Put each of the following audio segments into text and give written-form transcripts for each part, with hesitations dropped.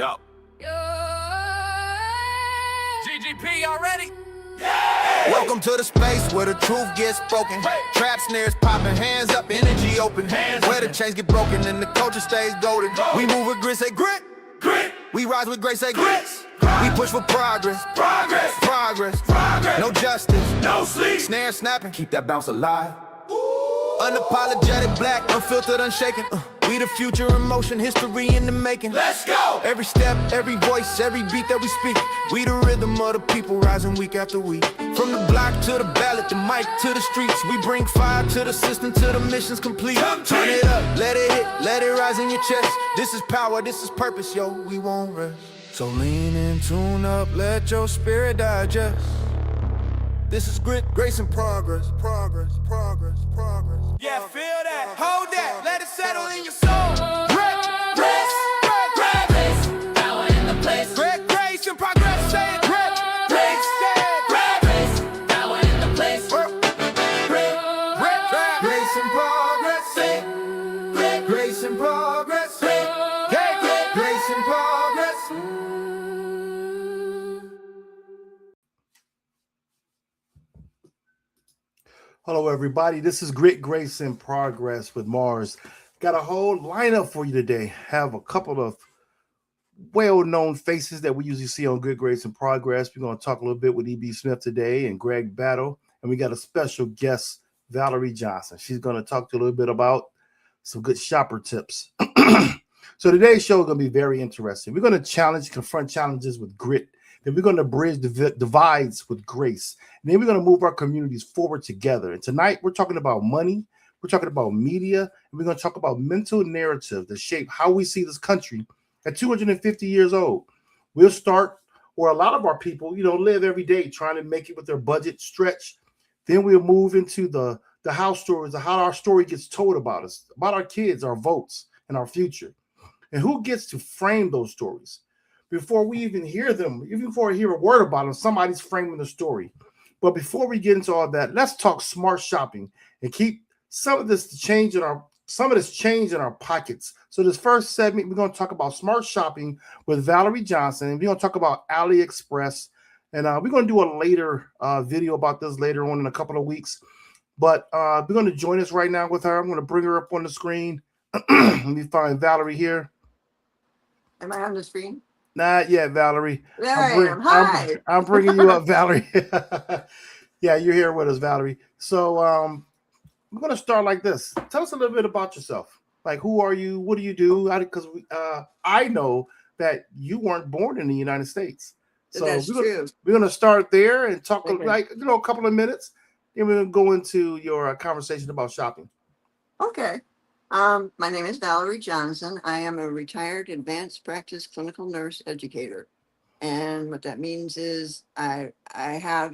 Yo. GGP already? Welcome to the space where the truth gets spoken. Trap snares popping, hands up, energy open. Where the chains get broken and the culture stays golden. We move with grit, say grit. We rise with grace, say grits. We push for progress. Progress. No justice, no sleep. Snare snapping, keep that bounce alive. Unapologetic, black, unfiltered, unshaken. We the future in motion, history in the making. Let's go! Every step, every voice, every beat that we speak. We the rhythm of the people rising week after week. From the block to the ballot, the mic to the streets. We bring fire to the system till the mission's complete. Turn it up, let it hit, let it rise in your chest. This is power, this is purpose, yo, we won't rest. So lean in, tune up, let your spirit digest. This is grit, grace, and progress. Yeah, feel that, hold that, let it settle in your soul. Grace, power in the place. Grace and progress, say it. Grace, power in the place. Grace and progress, say it. Grace and progress, say it. Grace and progress. Hello, everybody. This is Grit, Grace, and Progress with Mars. Got a whole lineup for you today. Have a couple of well-known faces that we usually see on Grit, Grace, and Progress. We're going to talk a little bit with E.B. Smith today and Greg Battle. And we got a special guest, Valary Johnson. She's going to talk to you a little bit about some good shopper tips. So today's show is going to be very interesting. We're going to confront challenges with grit. Then we're going to bridge the divides with grace. And then we're going to move our communities forward together. And tonight we're talking about money. We're talking about media. And we're going to talk about mental narrative that shape how we see this country at 250 years old. We'll start, or a lot of our people, live every day trying to make it with their budget stretch. Then we'll move into the house stories of how our story gets told about us, about our kids, our votes, and our future. And who gets to frame those stories? Before we even hear them, even before we hear a word about them, somebody's framing the story. But before we get into all that, let's talk smart shopping and keep some of this change in our pockets. So this first segment, we're going to talk about smart shopping with Valary Johnson, and we're going to talk about AliExpress, and we're going to do a later video about this later on in a couple of weeks. But we're going to join us right now with her. I'm going to bring her up on the screen. Let me find Valary here. Am I on the screen? Not yet, Valary. There I am. Hi. I'm bringing you up, Valary. Yeah, you're here with us, Valary. So I'm going to start like this. Tell us a little bit about yourself. Like, who are you? What do you do? Because I know that you weren't born in the United States. So that's true. We're going to start there and talk Okay. a couple of minutes. Then we're going to go into your conversation about shopping. Okay. My name is Valary Johnson. I am a retired advanced practice clinical nurse educator. And what that means is I have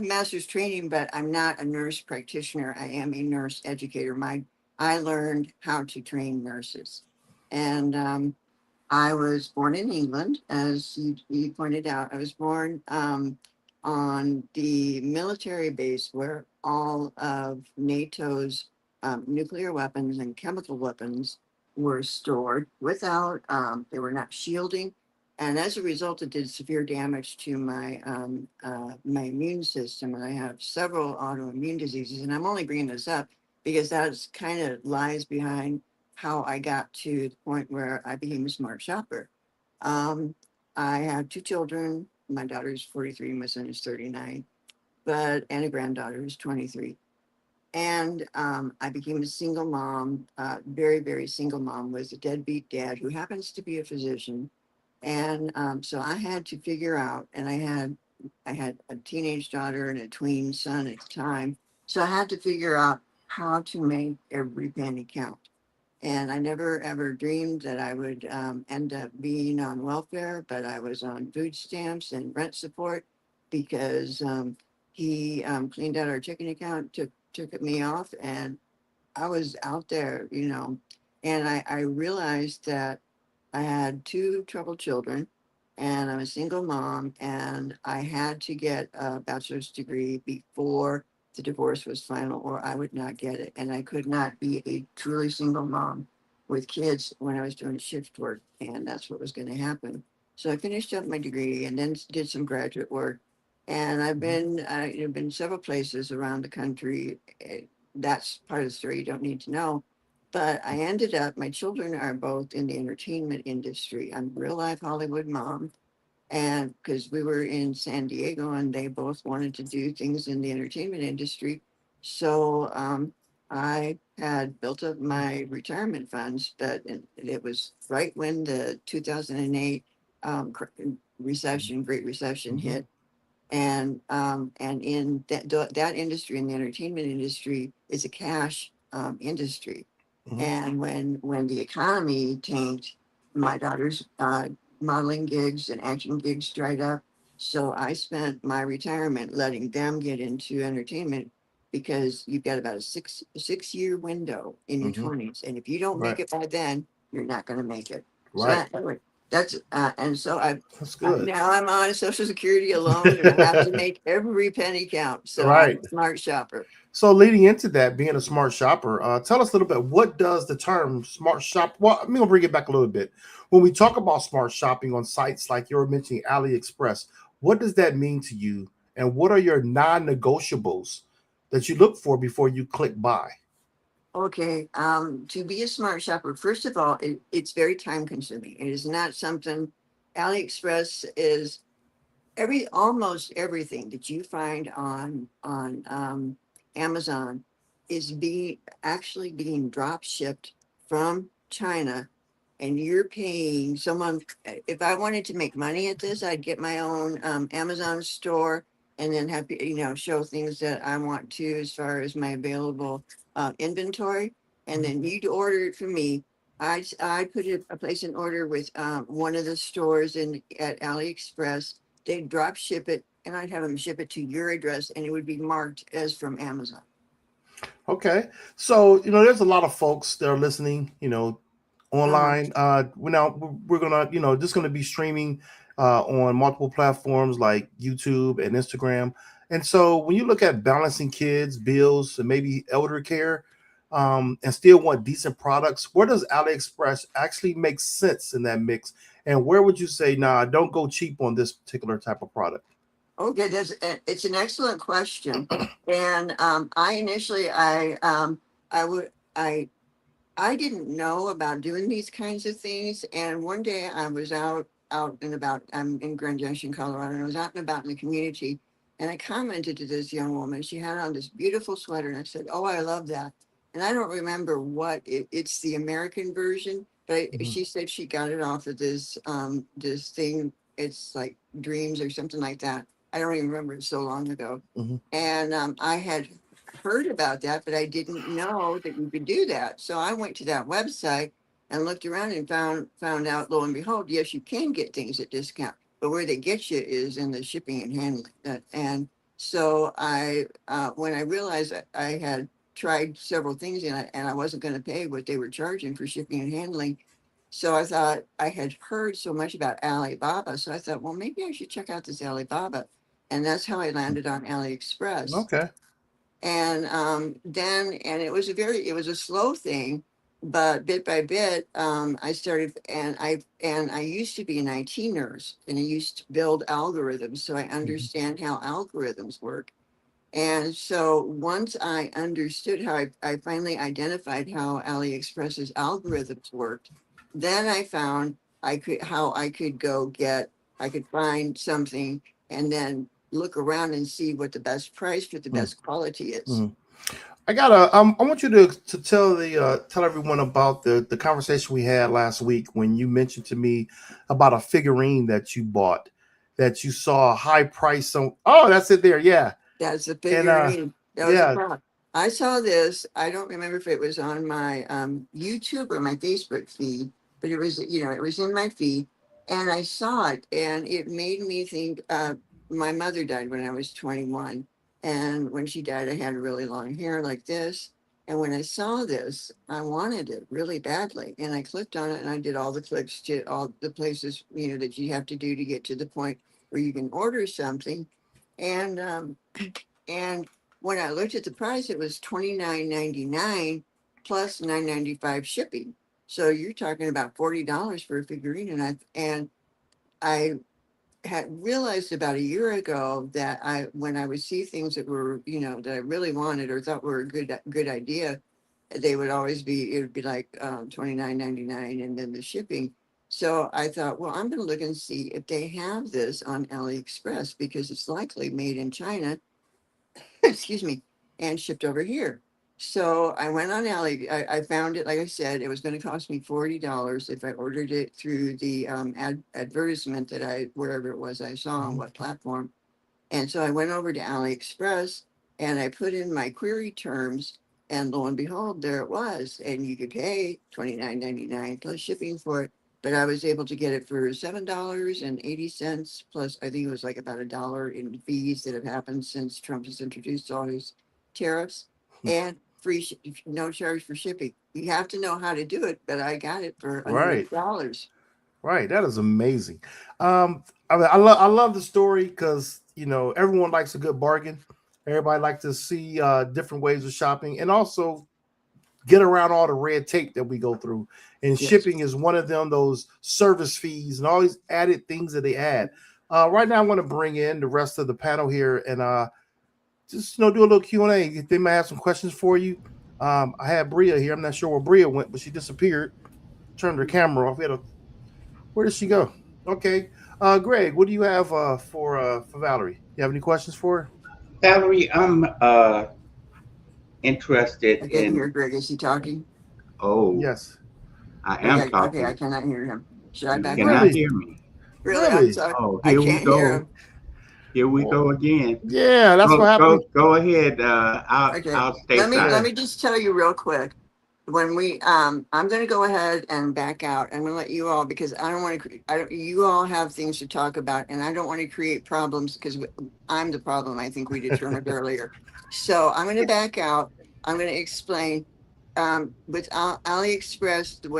master's training, but I'm not a nurse practitioner. I am a nurse educator. I learned how to train nurses. And I was born in England, as you pointed out. I was born on the military base where all of NATO's nuclear weapons and chemical weapons were stored without, they were not shielding. And as a result, it did severe damage to my immune system. And I have several autoimmune diseases. And I'm only bringing this up because that's kind of lies behind how I got to the point where I became a smart shopper. I have two children. My daughter is 43, my son is 39, and a granddaughter who's 23. And I became a single mom, very, very single mom with a deadbeat dad who happens to be a physician. And so I had to figure out, and I had a teenage daughter and a tween son at the time. So I had to figure out how to make every penny count. And I never ever dreamed that I would end up being on welfare, but I was on food stamps and rent support because he cleaned out our checking account, took me off, and I was out there, and I realized that I had two troubled children and I'm a single mom, and I had to get a bachelor's degree before the divorce was final or I would not get it. And I could not be a truly single mom with kids when I was doing shift work, and that's what was going to happen. So I finished up my degree and then did some graduate work. And I've been several places around the country. That's part of the story you don't need to know. But I ended up, my children are both in the entertainment industry. I'm a real life Hollywood mom. And because we were in San Diego and they both wanted to do things in the entertainment industry. So I had built up my retirement funds, but it was right when the 2008 Great Recession Mhm. hit. And in that industry, in the entertainment industry, is a cash industry. Mhm. And when the economy tanked, my daughter's modeling gigs and acting gigs dried up. So I spent my retirement letting them get into entertainment because you've got about a six-year window in your Mhm. 20s, and if you don't make Right. it by then, you're not going to make it. So Right. anyway, that's and so That's good. now I'm on Social Security alone, and I have to make every penny count. So I'm Right. a smart shopper. So leading into that, being a smart shopper, tell us a little bit. What does the term smart shop? Well, I'm gonna bring it back a little bit. When we talk about smart shopping on sites like you were mentioning AliExpress, what does that mean to you? And what are your non-negotiables that you look for before you click buy? Okay, to be a smart shopper, first of all, it's very time consuming. It is not something. AliExpress is almost everything that you find on Amazon is being drop shipped from China, and you're paying someone. If I wanted to make money at this, I'd get my own Amazon store and then have show things that I want to as far as my available inventory, and then you'd order it from me. I put a place an order with one of the stores in at AliExpress. They'd drop ship it, and I'd have them ship it to your address, and it would be marked as from Amazon. Okay, so there's a lot of folks that are listening, Uh-huh. online. We're gonna, just gonna be streaming on multiple platforms like YouTube and Instagram. And so when you look at balancing kids, bills, and maybe elder care, and still want decent products, where does AliExpress actually make sense in that mix? And where would you say, nah, don't go cheap on this particular type of product? Okay, it's an excellent question, and I initially I would I didn't know about doing these kinds of things, and one day I was out and about. I'm in Grand Junction, Colorado, and I was out and about in the community, and I commented to this young woman. She had on this beautiful sweater, and I said, "Oh, I love that." And I don't remember it's the American version, but Mhm. she said she got it off of this thing. It's like Dreams or something like that. I don't even remember, it's so long ago. Mhm. And I had heard about that, but I didn't know that you could do that. So I went to that website and looked around and found out, lo and behold, yes, you can get things at discount, but where they get you is in the shipping and handling. And so when I realized I had tried several things and I wasn't going to pay what they were charging for shipping and handling. So I thought I had heard so much about Alibaba. So I thought, well, maybe I should check out this Alibaba. And that's how I landed on AliExpress. Okay. And it was it was a slow thing, but bit by bit, I started, and I used to be an IT nurse, and I used to build algorithms, so I Mhm. understand how algorithms work. And so once I understood how I finally identified how AliExpress's algorithms worked, then I found I could I could find something and then look around and see what the best price for the Mhm. best quality is. Mhm. I want you to tell everyone about the conversation we had last week when you mentioned to me about a figurine that you bought, that you saw a high price on. Oh, that's it there. Yeah. That's the And figurine. That was a yeah. prop. I saw this. I don't remember if it was on my YouTube or my Facebook feed, but it was, it was in my feed, and I saw it, and it made me think. My mother died when I was 21, and when she died, I had really long hair like this. And when I saw this, I wanted it really badly, and I clicked on it, and I did all the clicks to all the places that you have to do to get to the point where you can order something, and and when I looked at the price, it was $29.99 plus $9.95 shipping. So you're talking about $40 for a figurine, and I had realized about a year ago that when I would see things that were, that I really wanted or thought were a good idea, they would always be, it would be like $29.99 and then the shipping. So I thought, well, I'm going to look and see if they have this on AliExpress because it's likely made in China, excuse me, and shipped over here. So I went on I found it, like I said, it was going to cost me $40 if I ordered it through the advertisement wherever it was I saw on what platform. And so I went over to AliExpress and I put in my query terms, and lo and behold, there it was. And you could pay $29.99 plus shipping for it. But I was able to get it for $7.80 plus, I think it was like about $1 in fees that have happened since Trump has introduced all his tariffs, and no charge for shipping. You have to know how to do it, but I got it for under Right. $8. Right. That is amazing. I love the story because everyone likes a good bargain. Everybody likes to see different ways of shopping and also get around all the red tape that we go through. And Yes. shipping is one of them, those service fees and all these added things that they add. Right now, I want to bring in the rest of the panel here and just do a little Q&A. They might have some questions for you. I had Bria here. I'm not sure where Bria went, but she disappeared. Turned her camera off. Where did she go? Okay. Greg, what do you have for Valary? You have any questions for her? Valerie, I'm interested I didn't in. hear Greg. Is he talking? Oh, Yes. I am Okay, I talking. cannot hear him. Should I You back cannot out? Really? hear me. Really? I'm Really? sorry. Oh, I here we can't hear go. him. Here we Well, go again. yeah, that's what happened. Go ahead. Okay. I'll stay Let me Yeah. let silent. me just tell you real quick. When I'm going to go ahead and back out. I'm going to let you all, because I don't want to. I don't. You all have things to talk about, and I don't want to create problems because I'm the problem. I think we determined earlier. So I'm going to back out. I'm going to explain. With AliExpress, the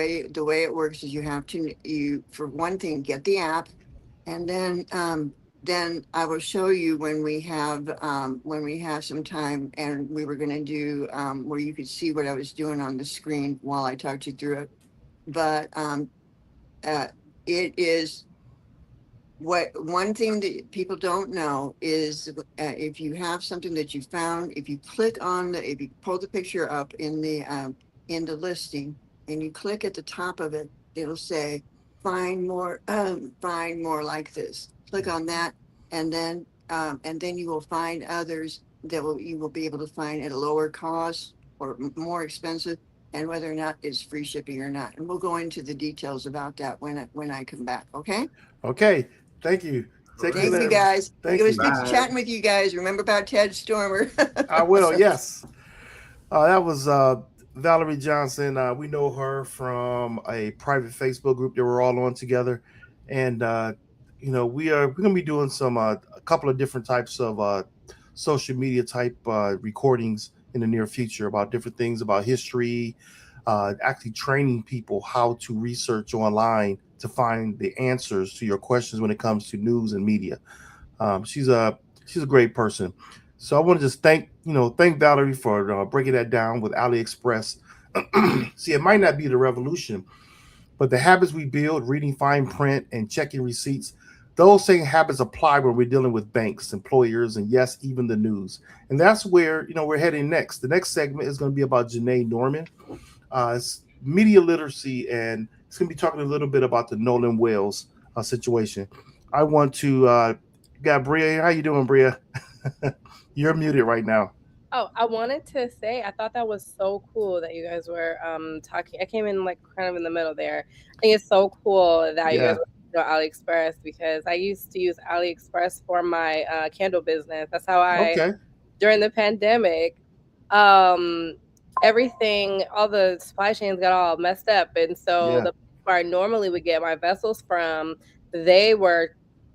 way it works is you for one thing get the app, and then I will show you when we have some time, and we were going to do where you could see what I was doing on the screen while I talked you through it. But uh, it is what one thing that people don't know is if you have something that you found, if you if you pull the picture up in the listing and you click at the top of it, it'll say find more like this. Click on that, and then you will find others that you will be able to find at a lower cost or more expensive, and whether or not it's free shipping or not. And we'll go into the details about that when I come back. Okay. Okay. Thank you. Take care. Thank you guys. Thank It was you. good Bye. chatting with you guys. Remember about Ted Stormer? I will. Yes. That was Valary Johnson. We know her from a private Facebook group that we're all on together, and we're going to be doing a couple of different types of social media type recordings in the near future about different things about history, actually training people how to research online to find the answers to your questions when it comes to news and media. She's a great person. So I want to just thank Valary for breaking that down with AliExpress. See, it might not be the revolution, but the habits we build, reading fine print and checking receipts, those same habits apply when we're dealing with banks, employers, and yes, even the news. And that's where we're heading next. The next segment is going to be about Janai Norman. It's media literacy, and it's going to be talking a little bit about the Nolan Wells situation. I want to got Bria here. How you doing, Bria? You're muted right now. Oh, I wanted to say I thought that was so cool that you guys were talking. I came in like kind of in the middle there. I think it's so cool that you guys Yeah. were AliExpress because I used to use AliExpress for my candle business. That's how I Okay. during the pandemic, um, everything, all the supply chains got all messed up, and so Yeah. the where I normally would get my vessels from, they were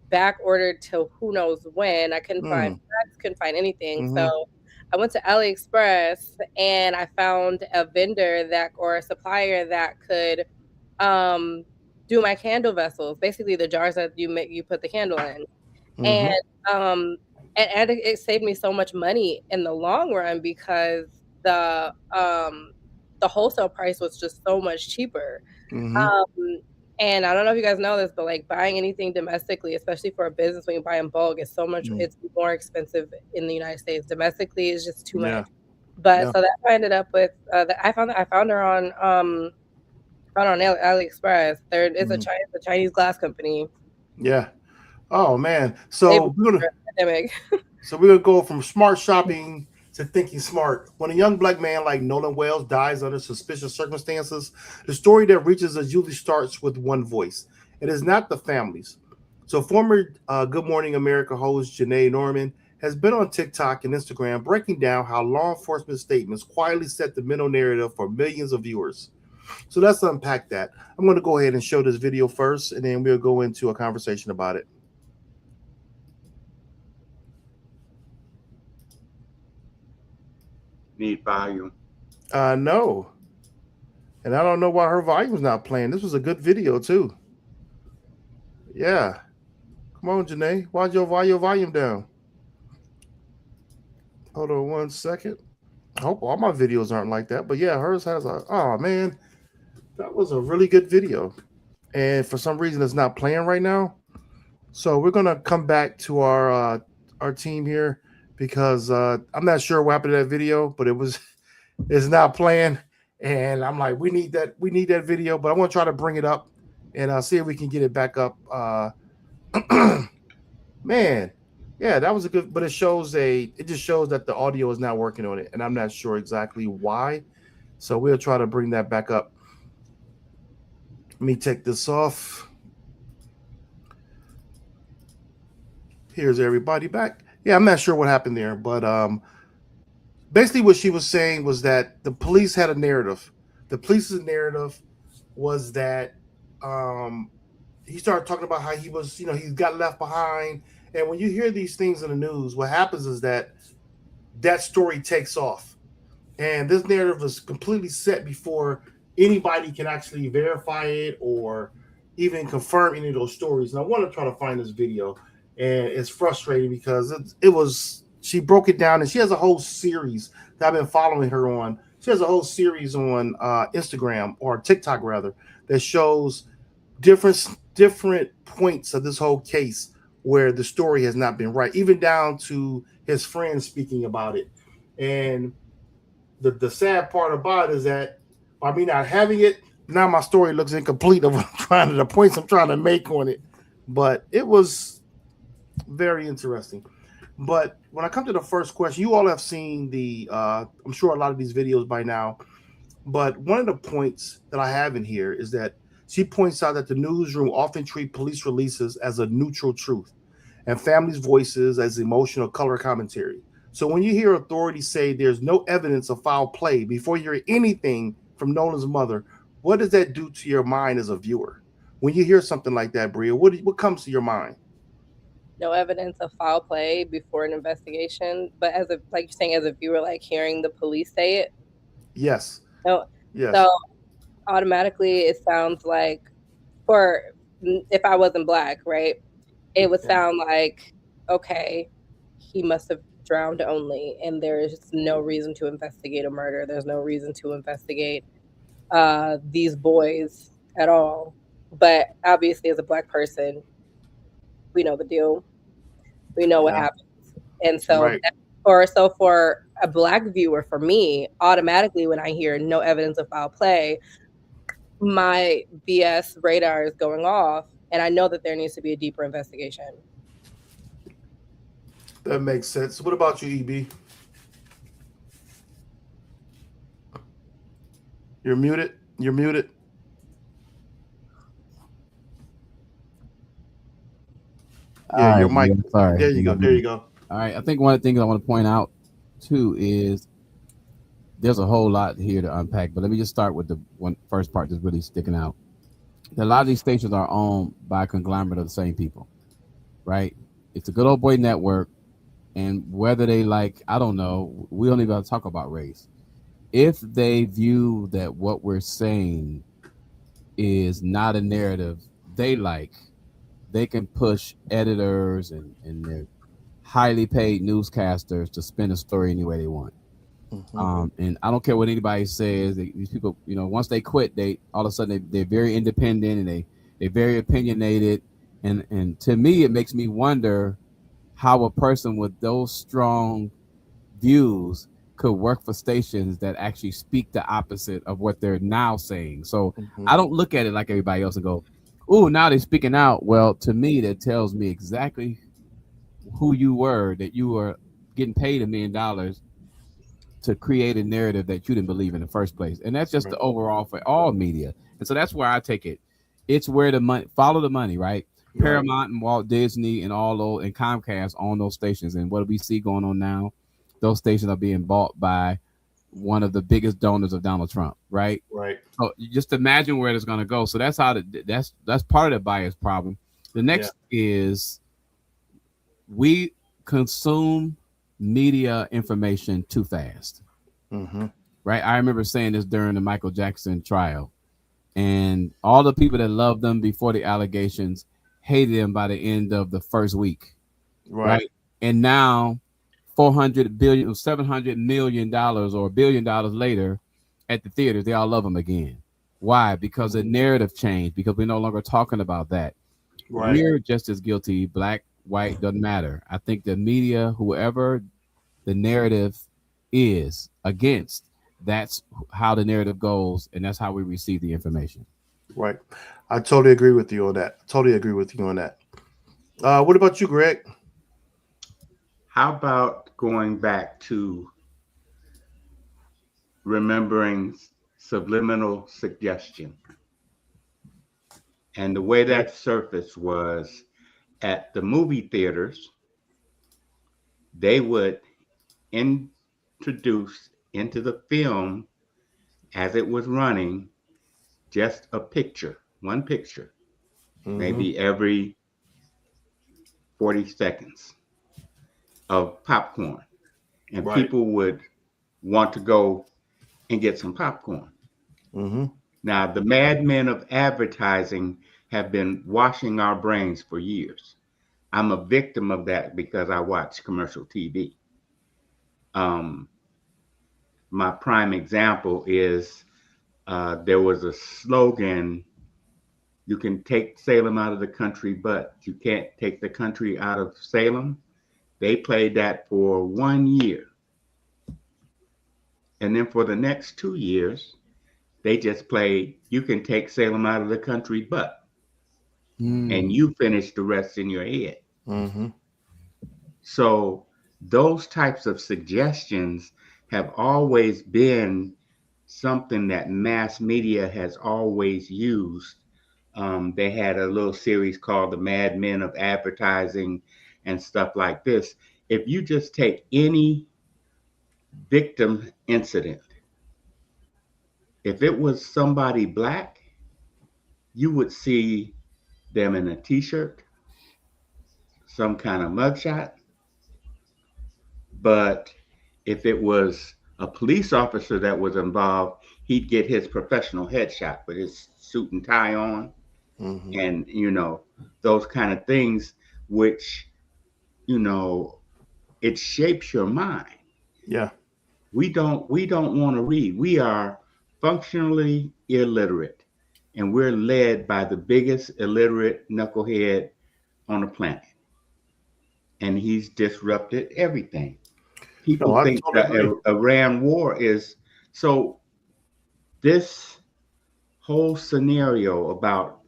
back ordered to who knows when. I couldn't find Mm. packs, couldn't find anything. Mm-hmm. So I went to AliExpress and I found a vendor that or a supplier that could um do my candle vessels, basically the jars that you put the candle in. And Mm-hmm. um and it saved me so much money in the long run because the the wholesale price was just so much cheaper. Mhm. And I don't know if you guys know this, but like buying anything domestically, especially for a business when you buy in bulk, is so much. It's more expensive in the United States. Domestically, is just too Yeah. much. But Yeah. so that I ended up with. I found her on AliExpress. It's Mhm. a Chinese glass company. Yeah. Oh man. They So we're gonna pandemic. So we're gonna go from smart shopping to thinking smart. When a young black man like Nolan Wells dies under suspicious circumstances, the story that reaches us usually starts with one voice. It is not the families. So former Good Morning America host Janai Norman has been on TikTok and Instagram breaking down how law enforcement statements quietly set the mental narrative for millions of viewers. So let's unpack that. I'm going to go ahead and show this video first, and then we'll go into a conversation about it. Need volume. No. And I don't know why her volume's not playing. This was a good video too. Yeah. Come on, Janae. Why'd your volume down? Hold on 1 second. I hope all my videos aren't like that. But yeah, hers has a oh man. That was a really good video. And for some reason it's not playing right now. So we're gonna come back to our team here because I'm not sure what happened to that video, but it's not playing. And I'm like, we need that video, but I want to try to bring it up and see if we can get it back up. Man, yeah, that was a good, but it just shows that the audio is not working on it, and I'm not sure exactly why. So we'll try to bring that back up. Let me take this off. Here's everybody back. Yeah, I'm not sure what happened there, but basically what she was saying was that the police had a narrative. The police's narrative was that he started talking about how he was, he got left behind. And when you hear these things in the news, what happens is that story takes off. And this narrative was completely set before anybody can actually verify it or even confirm any of those stories. And I want to try to find this video. And it's frustrating because she broke it down, and she has a whole series that I've been following her on. She has a whole series on Instagram or TikTok rather that shows different points of this whole case where the story has not been right, even down to his friends speaking about it. And the sad part about it is that by me not having it, now my story looks incomplete of the points I'm trying to make on it. But it was very interesting. But when I come to the first question, you all have seen I'm sure a lot of these videos by now. But one of the points that I have in here is that she points out that the newsroom often treat police releases as a neutral truth and families' voices as emotional color commentary. So when you hear authorities say there's no evidence of foul play before you hear anything from Nolan's mother, what does that do to your mind as a viewer? When you hear something like that, Bria, what comes to your mind? No evidence of foul play before an investigation, but like you're saying, as a viewer, like hearing the police say it. Yes. No. Yes. So automatically it sounds like, if I wasn't black, right, it would sound like, okay, he must have drowned only, and there's no reason to investigate a murder. There's no reason to investigate these boys at all. But obviously, as a black person, we know the deal. We know what happens. And so, for a black viewer, for me, automatically when I hear no evidence of foul play, my BS radar is going off, and I know that there needs to be a deeper investigation. That makes sense. What about you, EB? You're muted. You're muted. Yeah, your mic. Yeah, sorry. There you go. There you go. All right. I think one of the things I want to point out too is there's a whole lot here to unpack, but let me just start with the first part that's really sticking out. A lot of these stations are owned by a conglomerate of the same people, right? It's a good old boy network, and whether they I don't know, we don't even have to talk about race. If they view that what we're saying is not a narrative they like, they can push editors and their highly paid newscasters to spin a story any way they want. And I don't care what anybody says. These people, once they quit, they all of a sudden they're very independent and they're very opinionated. And to me, it makes me wonder how a person with those strong views could work for stations that actually speak the opposite of what they're now saying. So I don't look at it like everybody else and go, "Ooh, now they're speaking out." Well, to me, that tells me exactly who you were, that you were getting paid $1 million to create a narrative that you didn't believe in the first place. And that's just the overall for all media. And so that's where I take it. It's where the money, follow the money, right? Paramount and Walt Disney and all those and Comcast own those stations. And what do we see going on now? Those stations are being bought by one of the biggest donors of Donald Trump, right? Right. So you just imagine where it's going to go. So that's how that's part of the bias problem. The next is we consume media information too fast. Right. I remember saying this during the Michael Jackson trial, and all the people that loved them before the allegations hated him by the end of the first week. Right. And now $400 billion, $700 million or $1 billion later at the theaters, they all love him again. Why? Because the narrative changed, because we're no longer talking about that. We're just as guilty, black, white, doesn't matter. I think the media, whoever the narrative is against, that's how the narrative goes, and that's how we receive the information. Right. I totally agree with you on that. What about you, Greg? How about going back to remembering subliminal suggestion? And the way that surfaced was at the movie theaters, they would introduce into the film as it was running just a picture, one picture, maybe every 40 seconds of popcorn. And people would want to go and get some popcorn. Now, the madmen of advertising have been washing our brains for years. I'm a victim of that because I watch commercial TV. My prime example is there was a slogan, you can take Salem out of the country, but you can't take the country out of Salem. They played that for 1 year. And then for the next 2 years, they just played, you can take Salem out of the country, but, and you finish the rest in your head. So those types of suggestions have always been something that mass media has always used. They had a little series called The Mad Men of Advertising and stuff like this. If you just take any victim incident, if it was somebody black, you would see them in a t-shirt, some kind of mugshot. But if it was a police officer that was involved, he'd get his professional headshot with his suit and tie on. And, those kind of things, which, it shapes your mind. We don't want to read. We are functionally illiterate, and we're led by the biggest illiterate knucklehead on the planet. And he's disrupted everything. People think the Iran war is so. This whole scenario about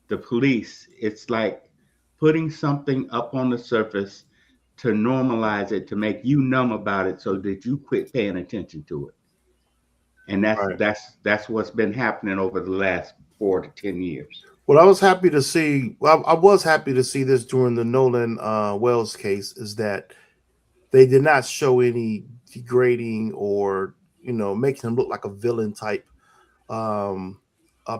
the police, it's like putting something up on the surface to normalize it, to make you numb about it so that you quit paying attention to it. And that's what's been happening over the last 4 to 10 years. Well, I was happy to see this during the Nolan Wells case, is that they did not show any degrading or, making him look like a villain type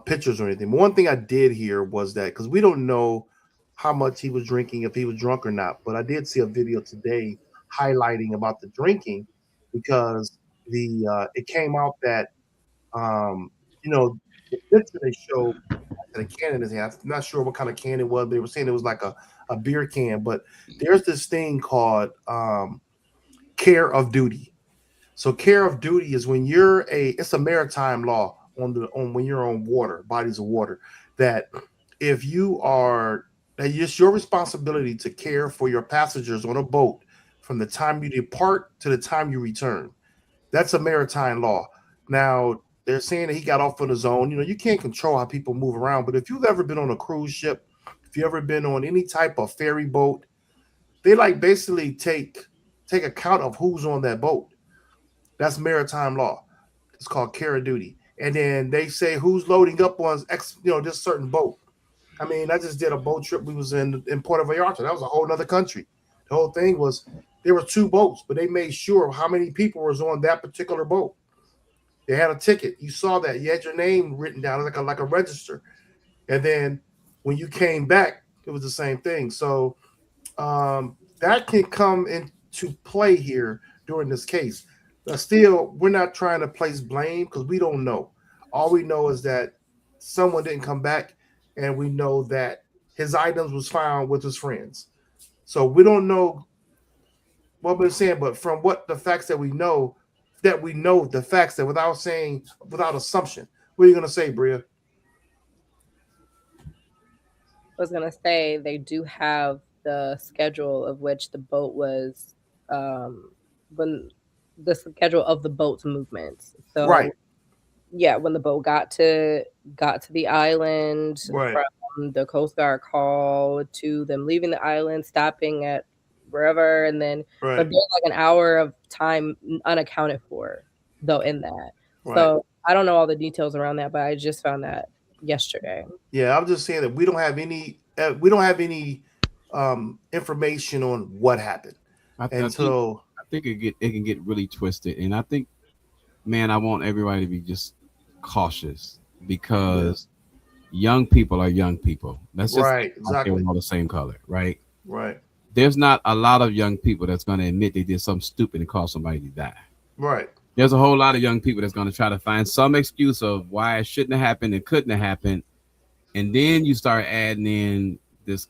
pictures or anything. But one thing I did hear was that, because we don't know how much he was drinking, if he was drunk or not, but I did see a video today highlighting about the drinking, because it came out that the picture they showed a can in his hand. I'm not sure what kind of can it was. They were saying it was like a beer can, but there's this thing called care of duty, So care of duty is when it's a maritime law on when you're on water, bodies of water, that if that it's your responsibility to care for your passengers on a boat from the time you depart to the time you return. That's a maritime law. Now, they're saying that he got off on his own. You can't control how people move around, but if you've ever been on a cruise ship, if you've ever been on any type of ferry boat, they basically take account of who's on that boat. That's maritime law. It's called care of duty. And then they say who's loading up on this certain boat. I mean, I just did a boat trip. We was in Puerto Vallarta. That was a whole other country. The whole thing was there were 2 boats, but they made sure of how many people was on that particular boat. They had a ticket. You saw that. You had your name written down like a register. And then when you came back, it was the same thing. So that can come into play here during this case. But still, we're not trying to place blame because we don't know. All we know is that someone didn't come back, and we know that his items was found with his friends. So we don't know what we're saying, but from what the facts that we know the facts that without assumption. What are you going to say, Bria? I was going to say they do have the schedule of which the boat was when the schedule of the boat's movements. So right. Yeah, when the boat got to the island, right. from the Coast Guard call to them leaving the island, stopping at wherever, and then right. but there's like an hour of time unaccounted for though in that. Right. So I don't know all the details around that, but I just found that yesterday. Yeah, I'm just saying that we don't have any information on what happened. I think it can get really twisted, and I think, man, I want everybody to be just cautious because young people are young people. That's just exactly. They're all the same color, right? Right. There's not a lot of young people that's going to admit they did something stupid and cause somebody to die. Right. There's a whole lot of young people that's going to try to find some excuse of why it shouldn't have happened and couldn't have happened. And then you start adding in this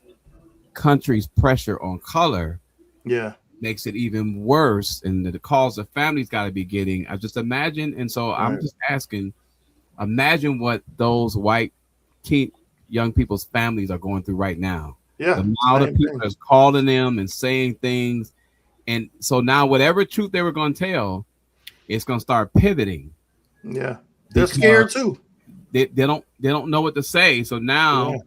country's pressure on color. Yeah. Makes it even worse. And the calls the families got to be getting. I just imagine. And so I'm just asking, imagine what those white young people's families are going through right now. Yeah. The amount of people that's calling them and saying things. And so now whatever truth they were going to tell, it's going to start pivoting. Yeah. They're scared too. They don't know what to say. So now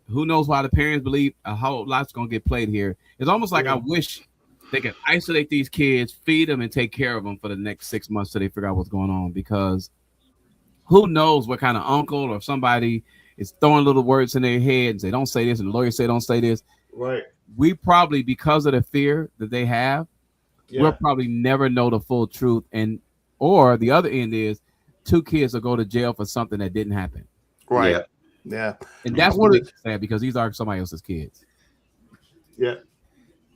who knows why the parents believe a whole lot's going to get played here. It's almost like I wish they could isolate these kids, feed them, and take care of them for the next 6 months till they figure out what's going on. Because who knows what kind of uncle or somebody is throwing little words in their head and say, don't say this, and the lawyer say, don't say this. Right. We probably, because of the fear that they have, we'll probably never know the full truth. Or the other end is 2 kids will go to jail for something that didn't happen. Right. Yeah. And that's what it's sad because these are somebody else's kids. Yeah.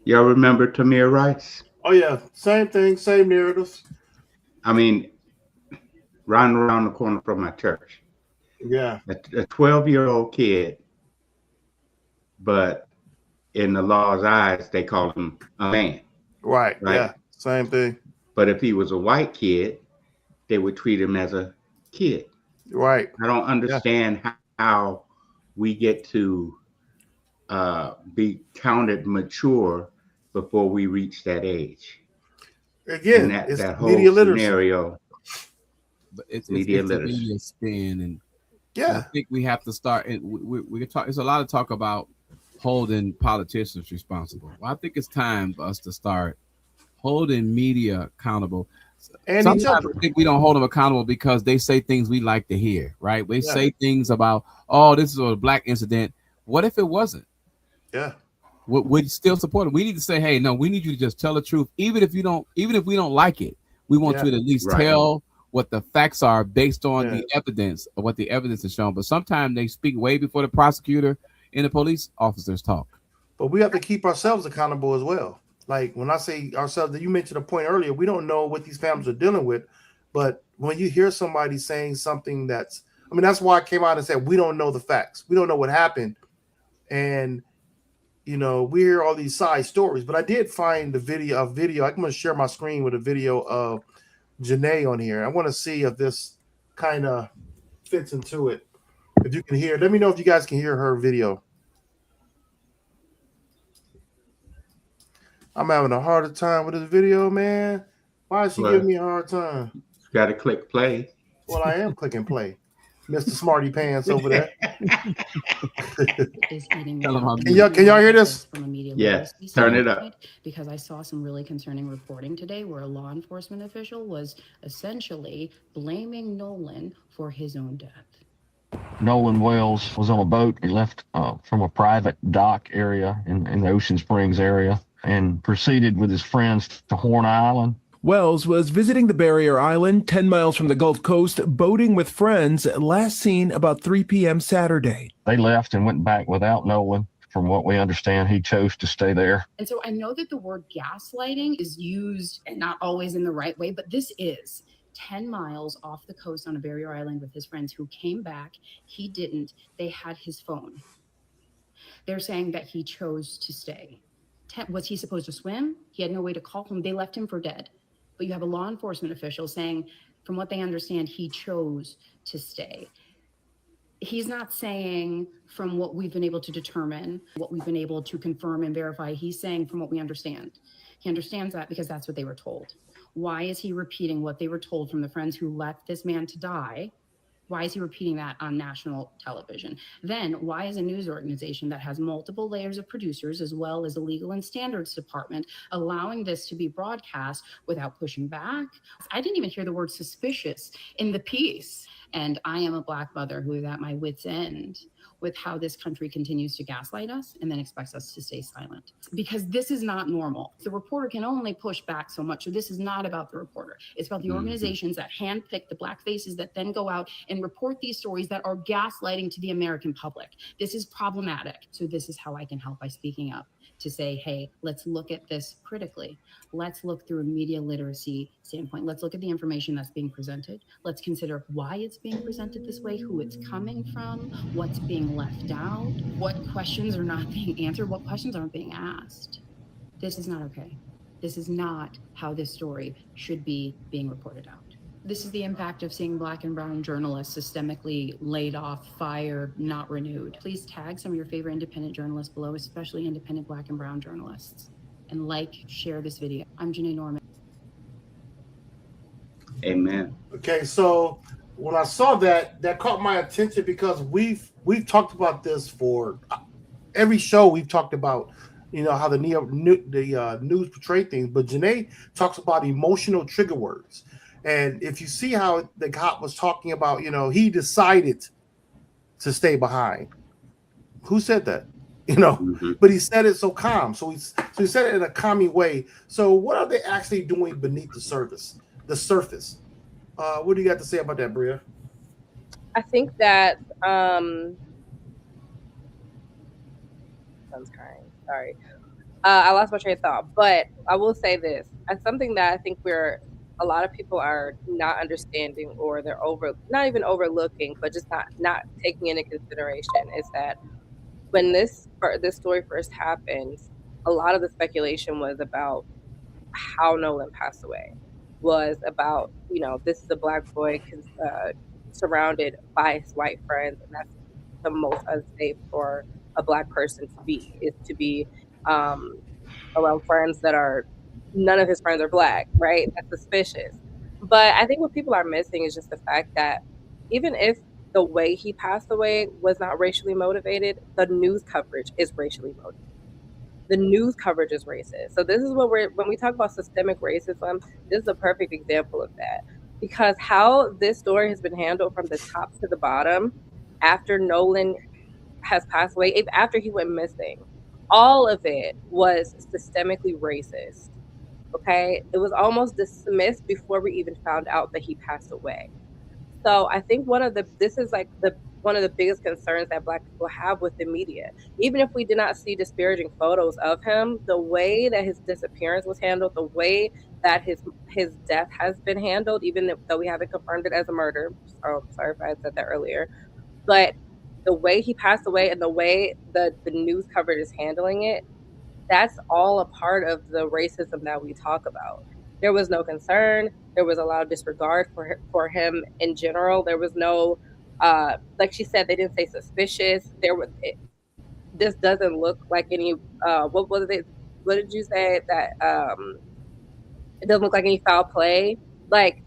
Y'all remember Tamir Rice? Oh yeah, same thing, same narratives. I mean, riding around the corner from my church. Yeah. A 12-year-old kid, but in the law's eyes, they call him a man. Right. Yeah. Same thing. But if he was a white kid, they would treat him as a kid. Right. I don't understand how we get to be counted mature before we reach that age. Again, and it's that whole media literacy. Scenario. But it's media spin, and I think we have to start. And we can talk. There's a lot of talk about holding politicians responsible. Well, I think it's time for us to start holding media accountable. And sometimes I think we don't hold them accountable because they say things we like to hear, right? They say things about, oh, this is a black incident. What if it wasn't? Yeah. We'd still support it. We need to say, hey, no, we need you to just tell the truth. Even if we don't like it, we want you to at least tell what the facts are based on the evidence or what the evidence is shown. But sometimes they speak way before the prosecutor and the police officers talk. But we have to keep ourselves accountable as well. Like when I say ourselves, you mentioned a point earlier, we don't know what these families are dealing with. But when you hear somebody saying something that's why I came out and said, we don't know the facts. We don't know what happened. And, we hear all these side stories, but I did find the video. I'm going to share my screen with a video of Janai on here. I want to see if this kind of fits into it. If you can hear, let me know if you guys can hear her video. I'm having a harder time with this video, man. Why is she giving me a hard time? You got to click play. Well, I am clicking play. Mr. Smarty Pants over there. Can y'all hear this? Yes, turn it up. Because I saw some really concerning reporting today where a law enforcement official was essentially blaming Nolan for his own death. Nolan Wells was on a boat. He left from a private dock area in the Ocean Springs area and proceeded with his friends to Horn Island. Wells was visiting the barrier island 10 miles from the Gulf Coast, boating with friends, last seen about 3 p.m. Saturday. They left and went back without Nolan. From what we understand, he chose to stay there. And so I know that the word gaslighting is used and not always in the right way, but this is 10 miles off the coast on a barrier island with his friends who came back. He didn't. They had his phone. They're saying that he chose to stay. Was he supposed to swim? He had no way to call him. They left him for dead. But you have a law enforcement official saying, from what they understand, he chose to stay. He's not saying, from what we've been able to determine, what we've been able to confirm and verify, he's saying from what we understand. He understands that because that's what they were told. Why is he repeating what they were told from the friends who left this man to die? Why is he repeating that on national television? Then why is a news organization that has multiple layers of producers as well as a legal and standards department allowing this to be broadcast without pushing back? I didn't even hear the word suspicious in the piece. And I am a Black mother who is at my wit's end with how this country continues to gaslight us and then expects us to stay silent. Because this is not normal. The reporter can only push back so much. So this is not about the reporter. It's about the organizations that handpick the Black faces that then go out and report these stories that are gaslighting to the American public. This is problematic. So this is how I can help by speaking up to say, hey, let's look at this critically. Let's look through a media literacy standpoint. Let's look at the information that's being presented. Let's consider why it's being presented this way, who it's coming from, what's being left out, what questions are not being answered, what questions aren't being asked. This is not okay. This is not how this story should be being reported out. This is the impact of seeing Black and brown journalists systemically laid off, fired, not renewed. Please tag some of your favorite independent journalists below, especially independent Black and brown journalists. And share this video. I'm Janai Norman. Amen. Okay, so when I saw that caught my attention because we've talked about this for every show. We've talked about, how the news portray things, but Janai talks about emotional trigger words. And if you see how the cop was talking about, he decided to stay behind. Who said that? But he said it so calm. So he said it in a calming way. So what are they actually doing beneath the surface? What do you got to say about that, Bria? I think that someone's crying. Sorry. I lost my train of thought, but I will say this. It's something that I think a lot of people are not understanding, or they're not even overlooking, but just not taking into consideration, is that when this story first happened, a lot of the speculation was about how Nolan passed away, was about, this is a Black boy surrounded by his white friends, and that's the most unsafe for a Black person to be, is to be around friends that are, none of his friends are Black, right? That's suspicious. But I think what people are missing is just the fact that even if the way he passed away was not racially motivated, the news coverage is racially motivated. The news coverage is racist. So this is what when we talk about systemic racism, this is a perfect example of that. Because how this story has been handled from the top to the bottom after Nolan has passed away, after he went missing, all of it was systemically racist. Okay, it was almost dismissed before we even found out that he passed away. So I think one of the biggest concerns that Black people have with the media, even if we did not see disparaging photos of him, the way that his disappearance was handled, the way that his death has been handled, even though we haven't confirmed it as a murder. Oh, sorry if I said that earlier, but the way he passed away and the way the news coverage is handling it, that's all a part of the racism that we talk about. There was no concern. There was a lot of disregard for him in general. There was no, like she said, they didn't say suspicious. This doesn't look like any. What was it? What did you say that? It doesn't look like any foul play. Like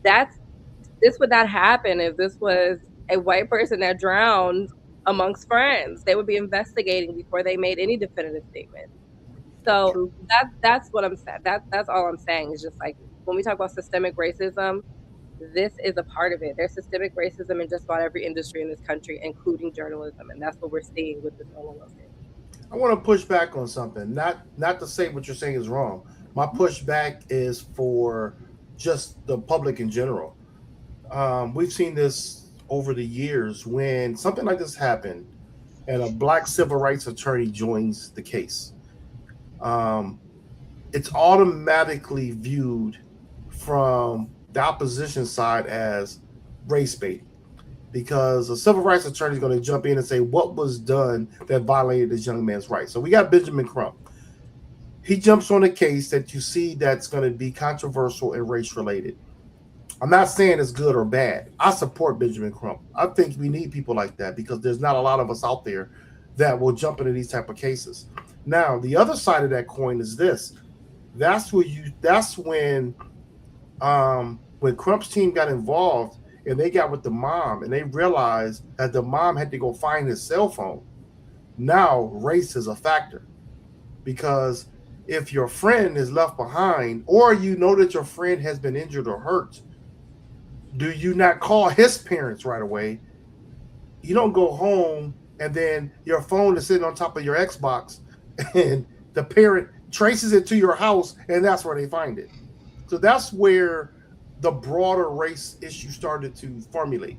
this would not happen if this was a white person that drowned amongst friends. They would be investigating before they made any definitive statement. So that's what I'm saying. That's all I'm saying is just like when we talk about systemic racism, this is a part of it. There's systemic racism in just about every industry in this country, including journalism, and that's what we're seeing with this Nolan Wells case. I want to push back on something. Not to say what you're saying is wrong. My pushback is for just the public in general. We've seen this over the years when something like this happened and a black civil rights attorney joins the case. It's automatically viewed from the opposition side as race baiting because a civil rights attorney is going to jump in and say what was done that violated this young man's rights. So we got Benjamin Crump. He jumps on a case that you see that's going to be controversial and race related. I'm not saying it's good or bad. I support Benjamin Crump. I think we need people like that because there's not a lot of us out there that will jump into these type of cases. Now, the other side of that coin is this. That's when Crump's team got involved and they got with the mom and they realized that the mom had to go find his cell phone. Now, race is a factor because if your friend is left behind or you know that your friend has been injured or hurt, do you not call his parents right away? You don't go home and then your phone is sitting on top of your Xbox and the parent traces it to your house and that's where they find it. So that's where the broader race issue started to formulate.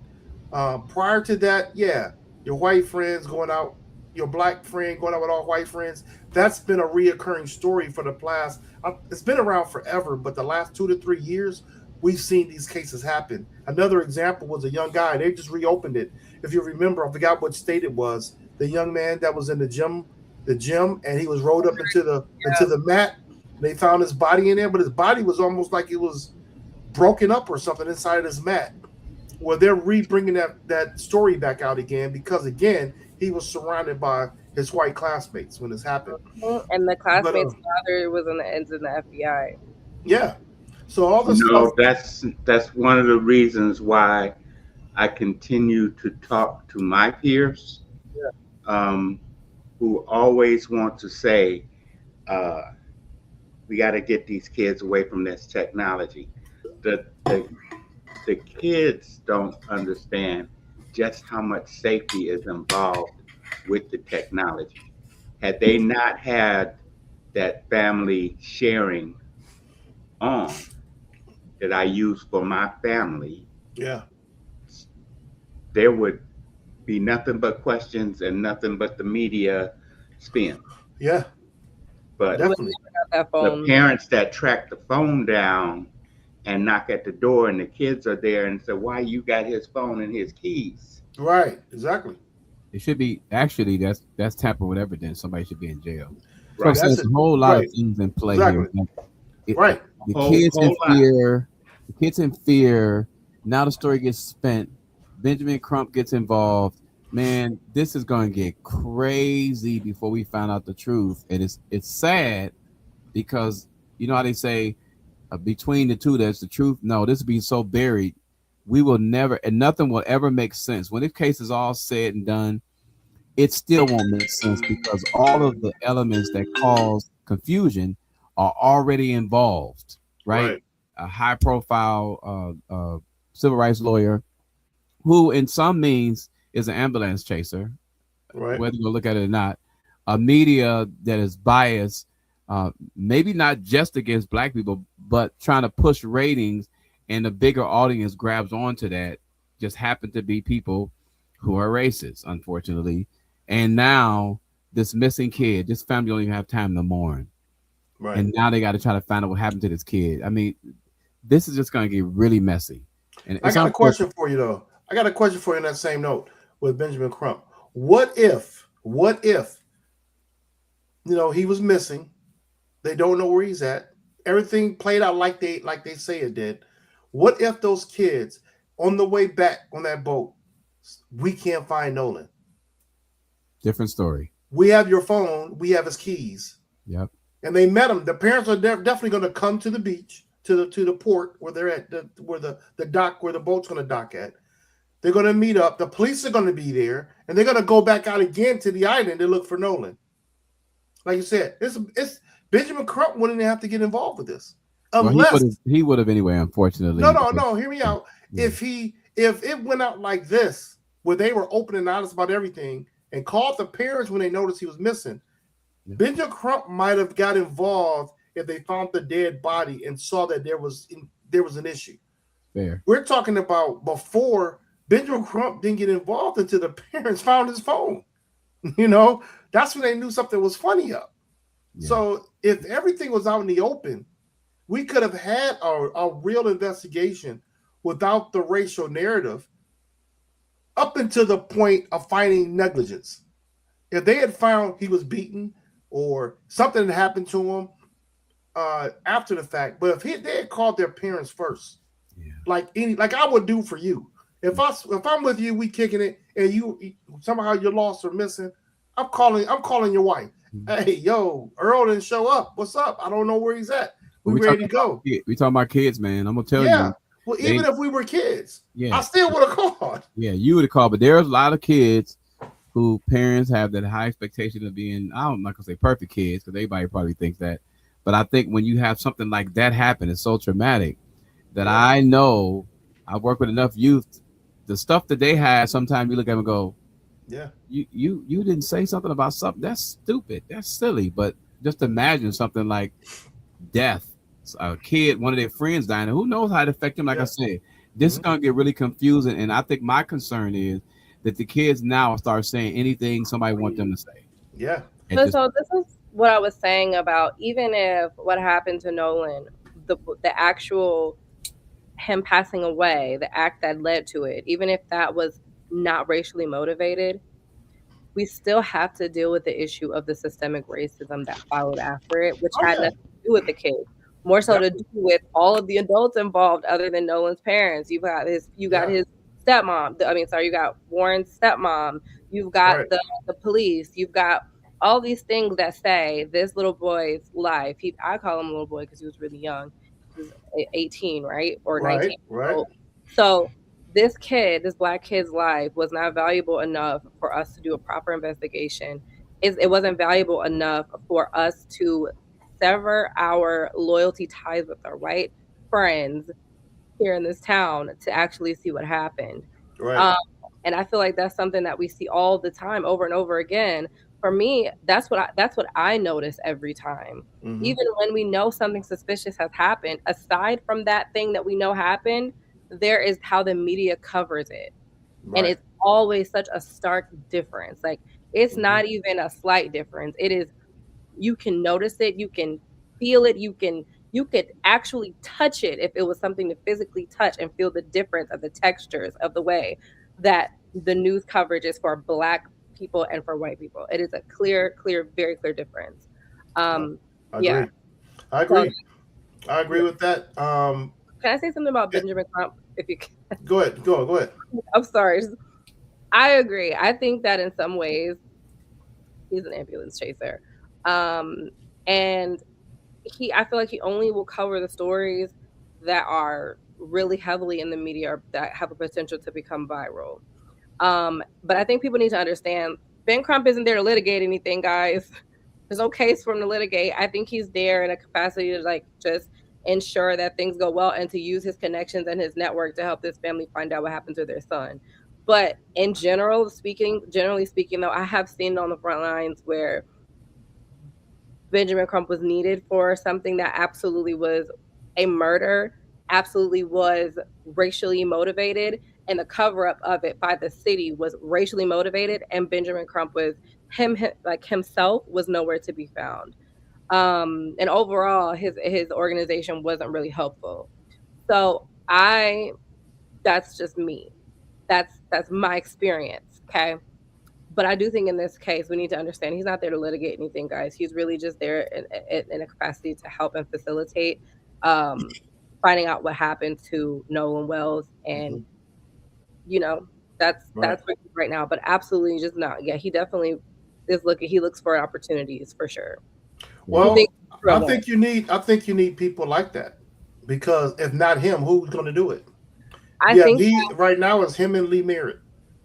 Prior to that, yeah, your white friends going out, your black friend going out with all white friends, that's been a reoccurring story for the past, it's been around forever, but the last 2 to 3 years, we've seen these cases happen. Another example was a young guy. They just reopened it. If you remember, I forgot what state it was. The young man that was in the gym, and he was rolled up into the mat. They found his body in there, but his body was almost like it was broken up or something inside of his mat. Well, they're bringing that story back out again because, again, he was surrounded by his white classmates when this happened. And the classmate's father was in the FBI. Yeah. So all this that's one of the reasons why I continue to talk to my peers, who always want to say, we got to get these kids away from this technology. The kids don't understand just how much safety is involved with the technology. Had they not had that family sharing on that I use for my family, there would be nothing but questions and nothing but the media spin. Yeah. But definitely the parents that track the phone down and knock at the door and the kids are there and say, why you got his phone and his keys? Right, exactly. It should be actually that's tampering with evidence. Somebody should be in jail. Right. So there's a whole lot of things in play here. Right. The kids in fear. The kids in fear. Now the story gets spent. Benjamin Crump gets involved. Man, this is going to get crazy before we find out the truth. And it's sad because you know how they say between the two there's the truth. No, this will be so buried. We will never, and nothing will ever make sense. When this case is all said and done, it still won't make sense because all of the elements that cause confusion are already involved, right? A high profile civil rights lawyer who in some means is an ambulance chaser, right? Whether you look at it or not, a media that is biased, maybe not just against black people, but trying to push ratings, and the bigger audience grabs onto that. Just happen to be people who are racist, unfortunately. And now this missing kid, this family don't even have time to mourn. Right. And now they got to try to find out what happened to this kid. I mean, this is just going to get really messy. And I got a question for you, though. I got a question for you on that same note with Benjamin Crump. What if, you know, he was missing? They don't know where he's at. everything played out like they say it did, what if those kids on the way back on that boat, we can't find Nolan? Different story. We have your phone. We have his keys. Yep. And they met him. The parents are definitely going to come to the beach, to the port where they're at, where the dock, where the boat's going to dock at. They're going to meet up. The police are going to be there, and they're going to go back out again to the island to look for Nolan. Like you said, it's Benjamin Crump wouldn't have to get involved with this, unless he would have anyway. Unfortunately, no. Hear me out. Yeah. If it went out like this, where they were open and honest about everything, and called the parents when they noticed he was missing, Benjamin Crump might have got involved if they found the dead body and saw that there was an issue. Fair. We're talking about before Benjamin Crump didn't get involved until the parents found his phone. That's when they knew something was funny up. Yeah. So if everything was out in the open, we could have had a real investigation without the racial narrative up until the point of finding negligence. If they had found he was beaten or something had happened to him after the fact, but if they had called their parents first, like I would do for you. If I'm with you, we kicking it, and you somehow you're lost or missing, I'm calling your wife. Hey, yo, Earl didn't show up. What's up? I don't know where he's at. We ready to go. We talking about kids, man. I'm gonna tell you. Well, even if we were kids, I still would have called. Yeah, you would have called, but there's a lot of kids who parents have that high expectation of being, I'm not gonna say perfect kids, because everybody probably thinks that. But I think when you have something like that happen, it's so traumatic that I know I've worked with enough youth. The stuff that they had, sometimes you look at them and go, yeah, you didn't say something about something. That's stupid. That's silly. But just imagine something like death. A kid, one of their friends dying. Who knows how it affects them? Like I said, this is going to get really confusing. And I think my concern is that the kids now start saying anything somebody wants them to say. Yeah. So this is what I was saying about even if what happened to Nolan, the actual him passing away, the act that led to it, even if that was not racially motivated, we still have to deal with the issue of the systemic racism that followed after it, which had nothing to do with the kids. More so to do with all of the adults involved other than Nolan's parents. You got his stepmom. You got Warren's stepmom. You've got the police. You've got all these things that say this little boy's life. I call him a little boy because he was really young. He was 18, right? Or 19. Right. So this Black kid's life was not valuable enough for us to do a proper investigation. It wasn't valuable enough for us to sever our loyalty ties with our white friends here in this town to actually see what happened. Right. And I feel like that's something that we see all the time over and over again. For me, that's what I notice every time. Mm-hmm. Even when we know something suspicious has happened, aside from that thing that we know happened, there is how the media covers it. Right. And it's always such a stark difference. Like it's not even a slight difference. It is. You can notice it, you can feel it, you could actually touch it if it was something to physically touch and feel the difference of the textures of the way that the news coverage is for Black people and for white people. It is a clear, very clear difference. I agree with that. Can I say something about Benjamin Crump? If you can. Go ahead. I'm sorry. I agree. I think that in some ways he's an ambulance chaser. And I feel like he only will cover the stories that are really heavily in the media or that have a potential to become viral. But I think people need to understand Ben Crump isn't there to litigate anything, guys. There's no case for him to litigate. I think he's there in a capacity to just ensure that things go well and to use his connections and his network to help this family find out what happened to their son. But generally speaking, though, I have seen it on the front lines where Benjamin Crump was needed for something that absolutely was a murder, absolutely was racially motivated, and the cover-up of it by the city was racially motivated, and Benjamin Crump was himself was nowhere to be found. And overall, his organization wasn't really helpful. So that's just me. That's my experience. Okay. But I do think in this case, we need to understand he's not there to litigate anything, guys. He's really just there in a capacity to help and facilitate finding out what happened to Nolan Wells. And, you know, that's right now. But absolutely just not. Yeah, he definitely he looks for opportunities for sure. Well, I think you need people like that, because if not him, who's going to do it? I think right now it's him and Lee Merritt.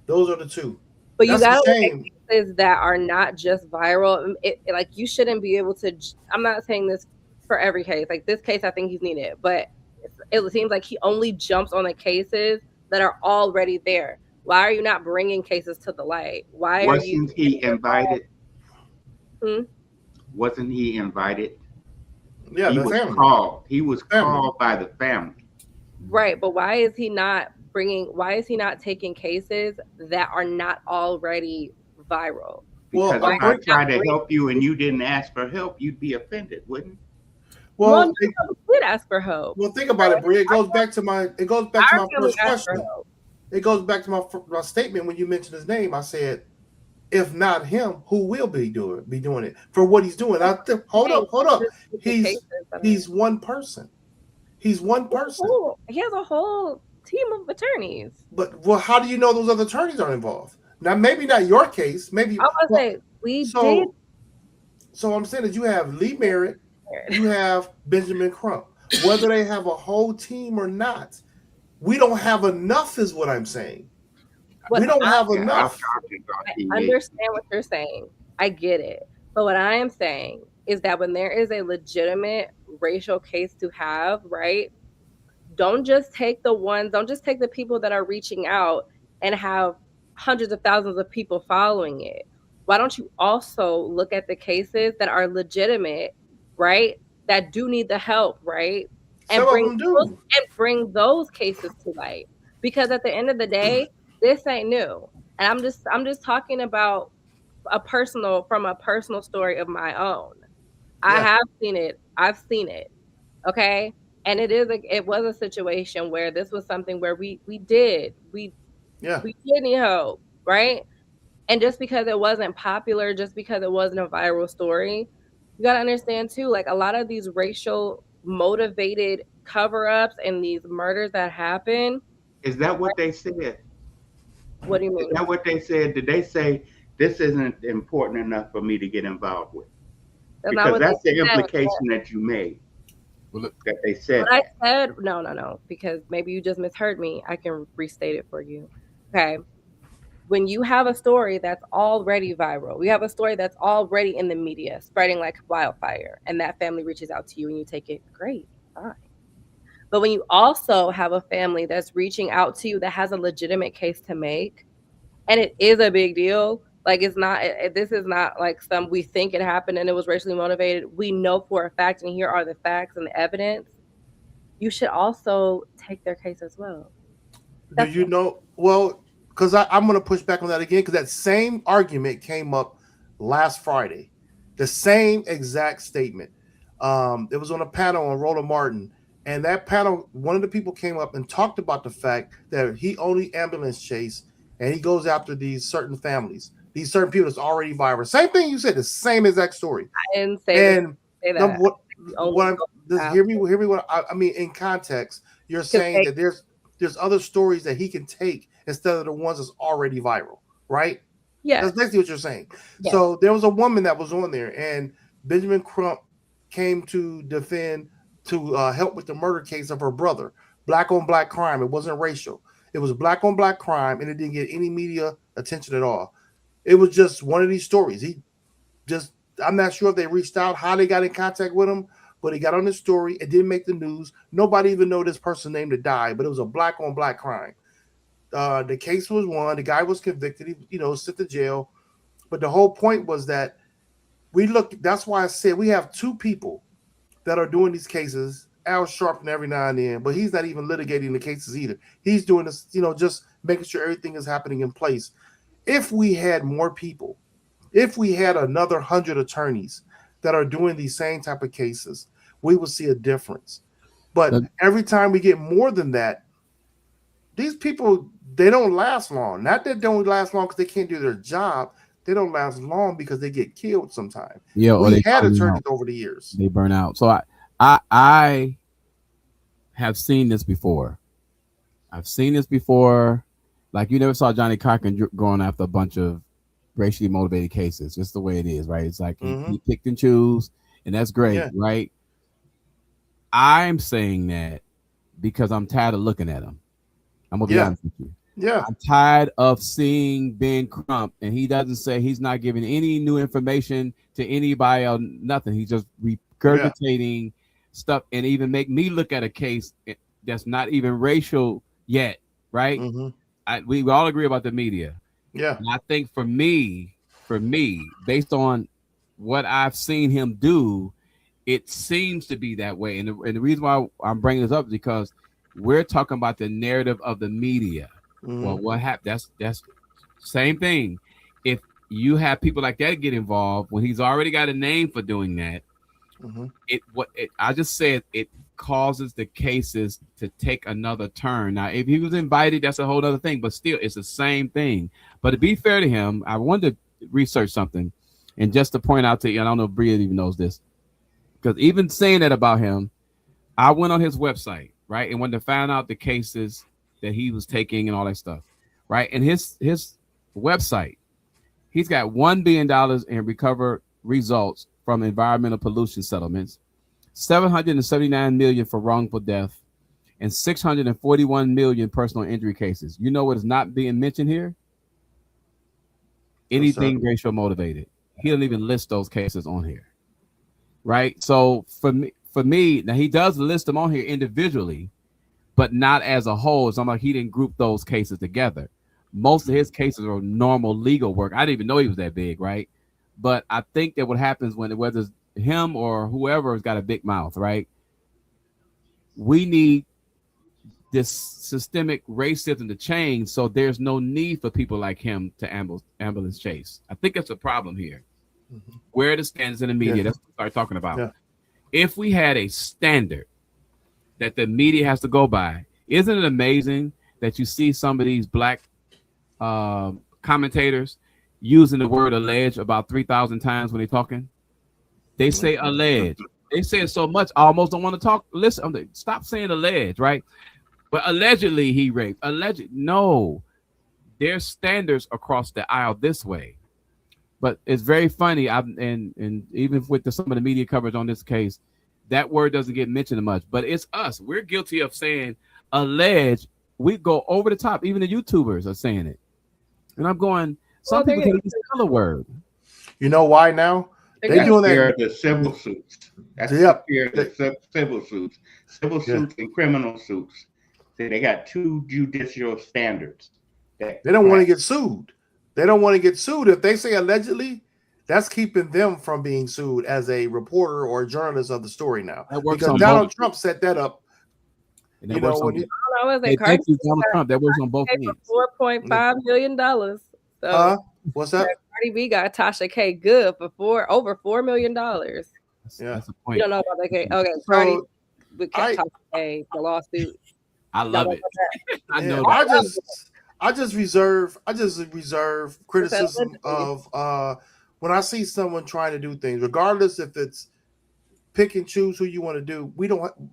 Those are the two. But you got to look at cases that are not just viral. Like, you shouldn't be able to. I'm not saying this for every case. Like, this case, I think he's needed, but it seems like he only jumps on the cases that are already there. Why are you not bringing cases to the light? Wasn't he invited? Wasn't he invited? Yeah, he was called. He was called by the family. Right, but why is he not taking cases that are not already viral? Because if I tried to help you and you didn't ask for help, you'd be offended, wouldn't you? Well, we did ask for help. Well, think about it, Brie. It goes back to my first question. It goes back to my statement when you mentioned his name. I said, if not him, who will be doing it for what he's doing? Hold up. He's one person. He's one person. He has a whole team of attorneys. But how do you know those other attorneys are involved? Now, maybe not your case. Maybe I was gonna say did. So I'm saying that you have Lee Merritt, you have Benjamin Crump. Whether they have a whole team or not, we don't have enough, is what I'm saying. We don't have enough. I understand what you're saying. I get it. But what I am saying is that when there is a legitimate racial case to have, right? Don't just take the people that are reaching out and have hundreds of thousands of people following it. Why don't you also look at the cases that are legitimate, right? That do need the help, right? And bring those cases to light. Because at the end of the day, this ain't new. And I'm just talking about from a personal story of my own. Yeah. I have seen it. I've seen it. Okay. And it was a situation where this was something where we did need help, right? And just because it wasn't popular, just because it wasn't a viral story, you got to understand too, like, a lot of these racial motivated cover-ups and these murders that happen. Is that what they said? What do you mean? Is that what they said? Did they say this isn't important enough for me to get involved with? Because that's the implication that you made. That they said. What I said, no, because maybe you just misheard me. I can restate it for you. Okay. When you have a story that's already viral, we have a story that's already in the media, spreading like wildfire, and that family reaches out to you and you take it, great, fine. But when you also have a family that's reaching out to you that has a legitimate case to make, and it is a big deal, like, this is not like we think it happened and it was racially motivated. We know for a fact, and here are the facts and the evidence. You should also take their case as well. Do you know? Well, because I'm going to push back on that again, because that same argument came up last Friday. The same exact statement. It was on a panel on Roland Martin. And that panel, one of the people came up and talked about the fact that he only ambulance chase, and he goes after these certain families, these certain people that's already viral. Same thing you said, the same exact story. I didn't say that. Hear me. What I mean, in context, you're saying that there's other stories that he can take instead of the ones that's already viral, right? Yeah, that's basically what you're saying. Yes. So there was a woman that was on there, and Benjamin Crump came to defend, to help with the murder case of her brother. Black on black crime. It wasn't racial. It was black on black crime, and it didn't get any media attention at all. It was just one of these stories. I'm not sure if they reached out, how they got in contact with him, but he got on this story. It didn't make the news. Nobody even know this person's name that died, but it was a black on black crime. The case was won. The guy was convicted. He, sent to jail. But the whole point was that that's why I said we have two people that are doing these cases. Al Sharpton every now and then, but he's not even litigating the cases either. He's doing this, just making sure everything is happening in place. If we had more people, if we had another 100 attorneys that are doing these same type of cases, we would see a difference. But every time we get more than that, these people, they don't last long. Not that they don't last long because they can't do their job. they don't last long because they get killed sometime. Yeah, or we they had burn attorneys out. over the years. They burn out. So I have seen this before. I've seen this before. Like, you never saw Johnny Cochran going after a bunch of racially motivated cases. Just the way it is, right? It's like he picked and choose, and that's great, right? I'm saying that because I'm tired of looking at him. I'm gonna be honest with you. Yeah, I'm tired of seeing Ben Crump, and he doesn't say, he's not giving any new information to anybody or nothing. He's just regurgitating stuff, and even make me look at a case that's not even racial yet, right? We all agree about the media. Yeah. And I think for me, based on what I've seen him do, it seems to be that way. And the reason why I'm bringing this up is because we're talking about the narrative of the media. Well, what happened? That's same thing. If you have people like that get involved when he's already got a name for doing that, I just said it causes the cases to take another turn. Now, if he was invited, that's a whole other thing, but still, it's the same thing. But to be fair to him, I wanted to research something, and just to point out to you, and I don't know if Bria even knows this, because even saying that about him, I went on his website, right, and when to find out the cases that he was taking and all that stuff, right, and his website, he's got $1 billion in recovered results from environmental pollution settlements, 779 million for wrongful death, and 641 million personal injury cases. You know what is not being mentioned here? Anything racial motivated. He doesn't even list those cases on here, right? So for me, now he does list them on here individually, but not as a whole. So I'm like, he didn't group those cases together. Most of his cases are normal legal work. I didn't even know he was that big, right? But I think that what happens whether it's him or whoever has got a big mouth, right? We need this systemic racism to change, so there's no need for people like him to ambulance chase. I think that's a problem here. Where are the standards in the media? That's what we start talking about. If we had a standard that the media has to go by, isn't it amazing that you see some of these black commentators using the word alleged about 3,000 times when they're talking? They say alleged. They say it so much, I almost don't want to talk. Listen, stop saying alleged, right? But allegedly he raped. Alleged. No, there's standards across the aisle this way. But it's very funny. And even with some of the media coverage on this case, that word doesn't get mentioned much. But it's us. We're guilty of saying alleged. We go over the top. Even the YouTubers are saying it. And I'm going, some people can use another word. You know why now? They're doing that. The civil suits. That's the civil suits. Civil suits and criminal suits. They got two judicial standards. They don't want to get sued. They don't want to get sued. If they say allegedly, that's keeping them from being sued as a reporter or a journalist of the story now. Because Donald Trump set that up. Thank you, Donald Trump. That works on both ends. $4.5 million. So what's that? Cardi B got Tasha K good for over $4 million. That's the point. You don't know about that case. Okay, Cardi with Tasha K, the lawsuit. I love it. I know. I just reserve criticism of when I see someone trying to do things, regardless if it's pick and choose who you want to do.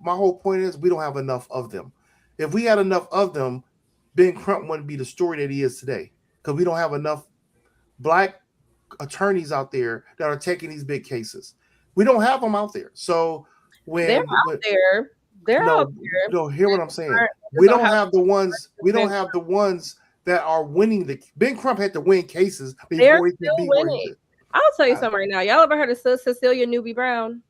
My whole point is we don't have enough of them. If we had enough of them, Ben Crump wouldn't be the story that he is today, because we don't have enough black attorneys out there that are taking these big cases. We don't have them out there. So when they're out there. No, hear what I'm saying. We don't have the ones. We don't have the ones that are winning. Ben Crump had to win cases before he could be winning. I'll tell you something right now. Y'all ever heard of Cecilia Newby Brown?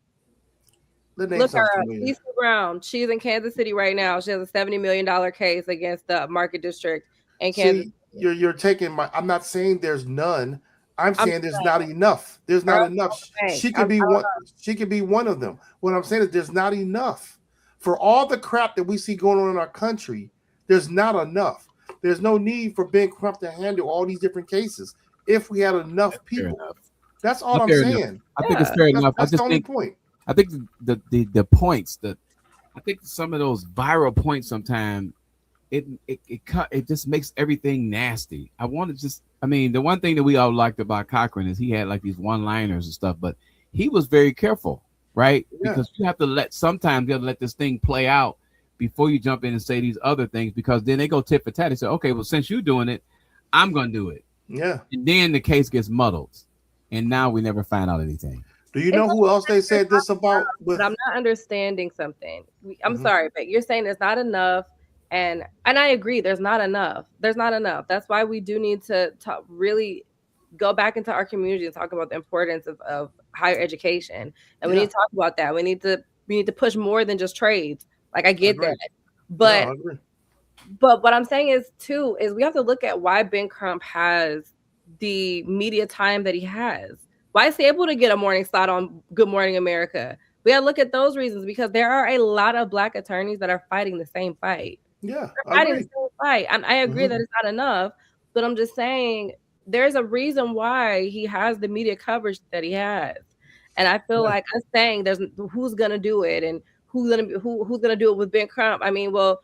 Look her up. Cece Brown. She's in Kansas City right now. She has a $70 million case against the Market District in Kansas. You're taking my. I'm not saying there's none. I'm saying there's not enough. There's not enough. She could be one. She could be one of them. What I'm saying is there's not enough. For all the crap that we see going on in our country, there's not enough. There's no need for Ben Crump to handle all these different cases if we had enough people. That's all I'm saying. I think it's fair enough. That's the only point. I think the points that I think some of those viral points sometimes it just makes everything nasty. I want to just, I mean, the one thing that we all liked about Cochran is he had like these one-liners and stuff, but he was very careful, right? Yeah. Because sometimes you have to let this thing play out before you jump in and say these other things, because then they go tit for tat. They say, okay, well, since you're doing it, I'm going to do it. Yeah. And then the case gets muddled, and now we never find out anything. Do you know who else they said this about? But I'm not understanding something. I'm sorry, but you're saying it's not enough. And I agree, there's not enough. There's not enough. That's why we do need to really go back into our community and talk about the importance of higher education. And we need to talk about that. We need to push more than just trades. Like, I get that. But but what I'm saying is we have to look at why Ben Crump has the media time that he has. Why is he able to get a morning slot on Good Morning America? We got to look at those reasons, because there are a lot of Black attorneys that are fighting the same fight. Yeah, they're fighting the same fight. And I agree that it's not enough, but I'm just saying there's a reason why he has the media coverage that he has. And I feel like us saying there's who's gonna do it and who's gonna do it with Ben Crump. I mean, well,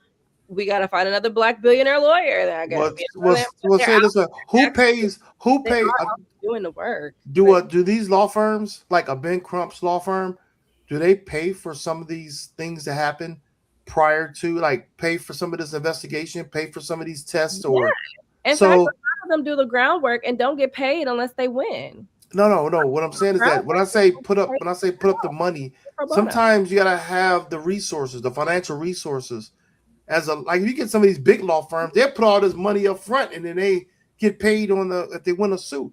we gotta find another Black billionaire lawyer. Then I guess. We'll say this: who pays doing the work? Do these law firms, like a Ben Crump's law firm, do they pay for some of these things to happen prior to, like, pay for some of this investigation, pay for some of these tests, or? In fact, a lot of them do the groundwork and don't get paid unless they win. No. What I'm saying is that when I say put up the money, sometimes you gotta have the resources, the financial resources. Like, if you get some of these big law firms, they put all this money up front and then they get paid if they win a suit.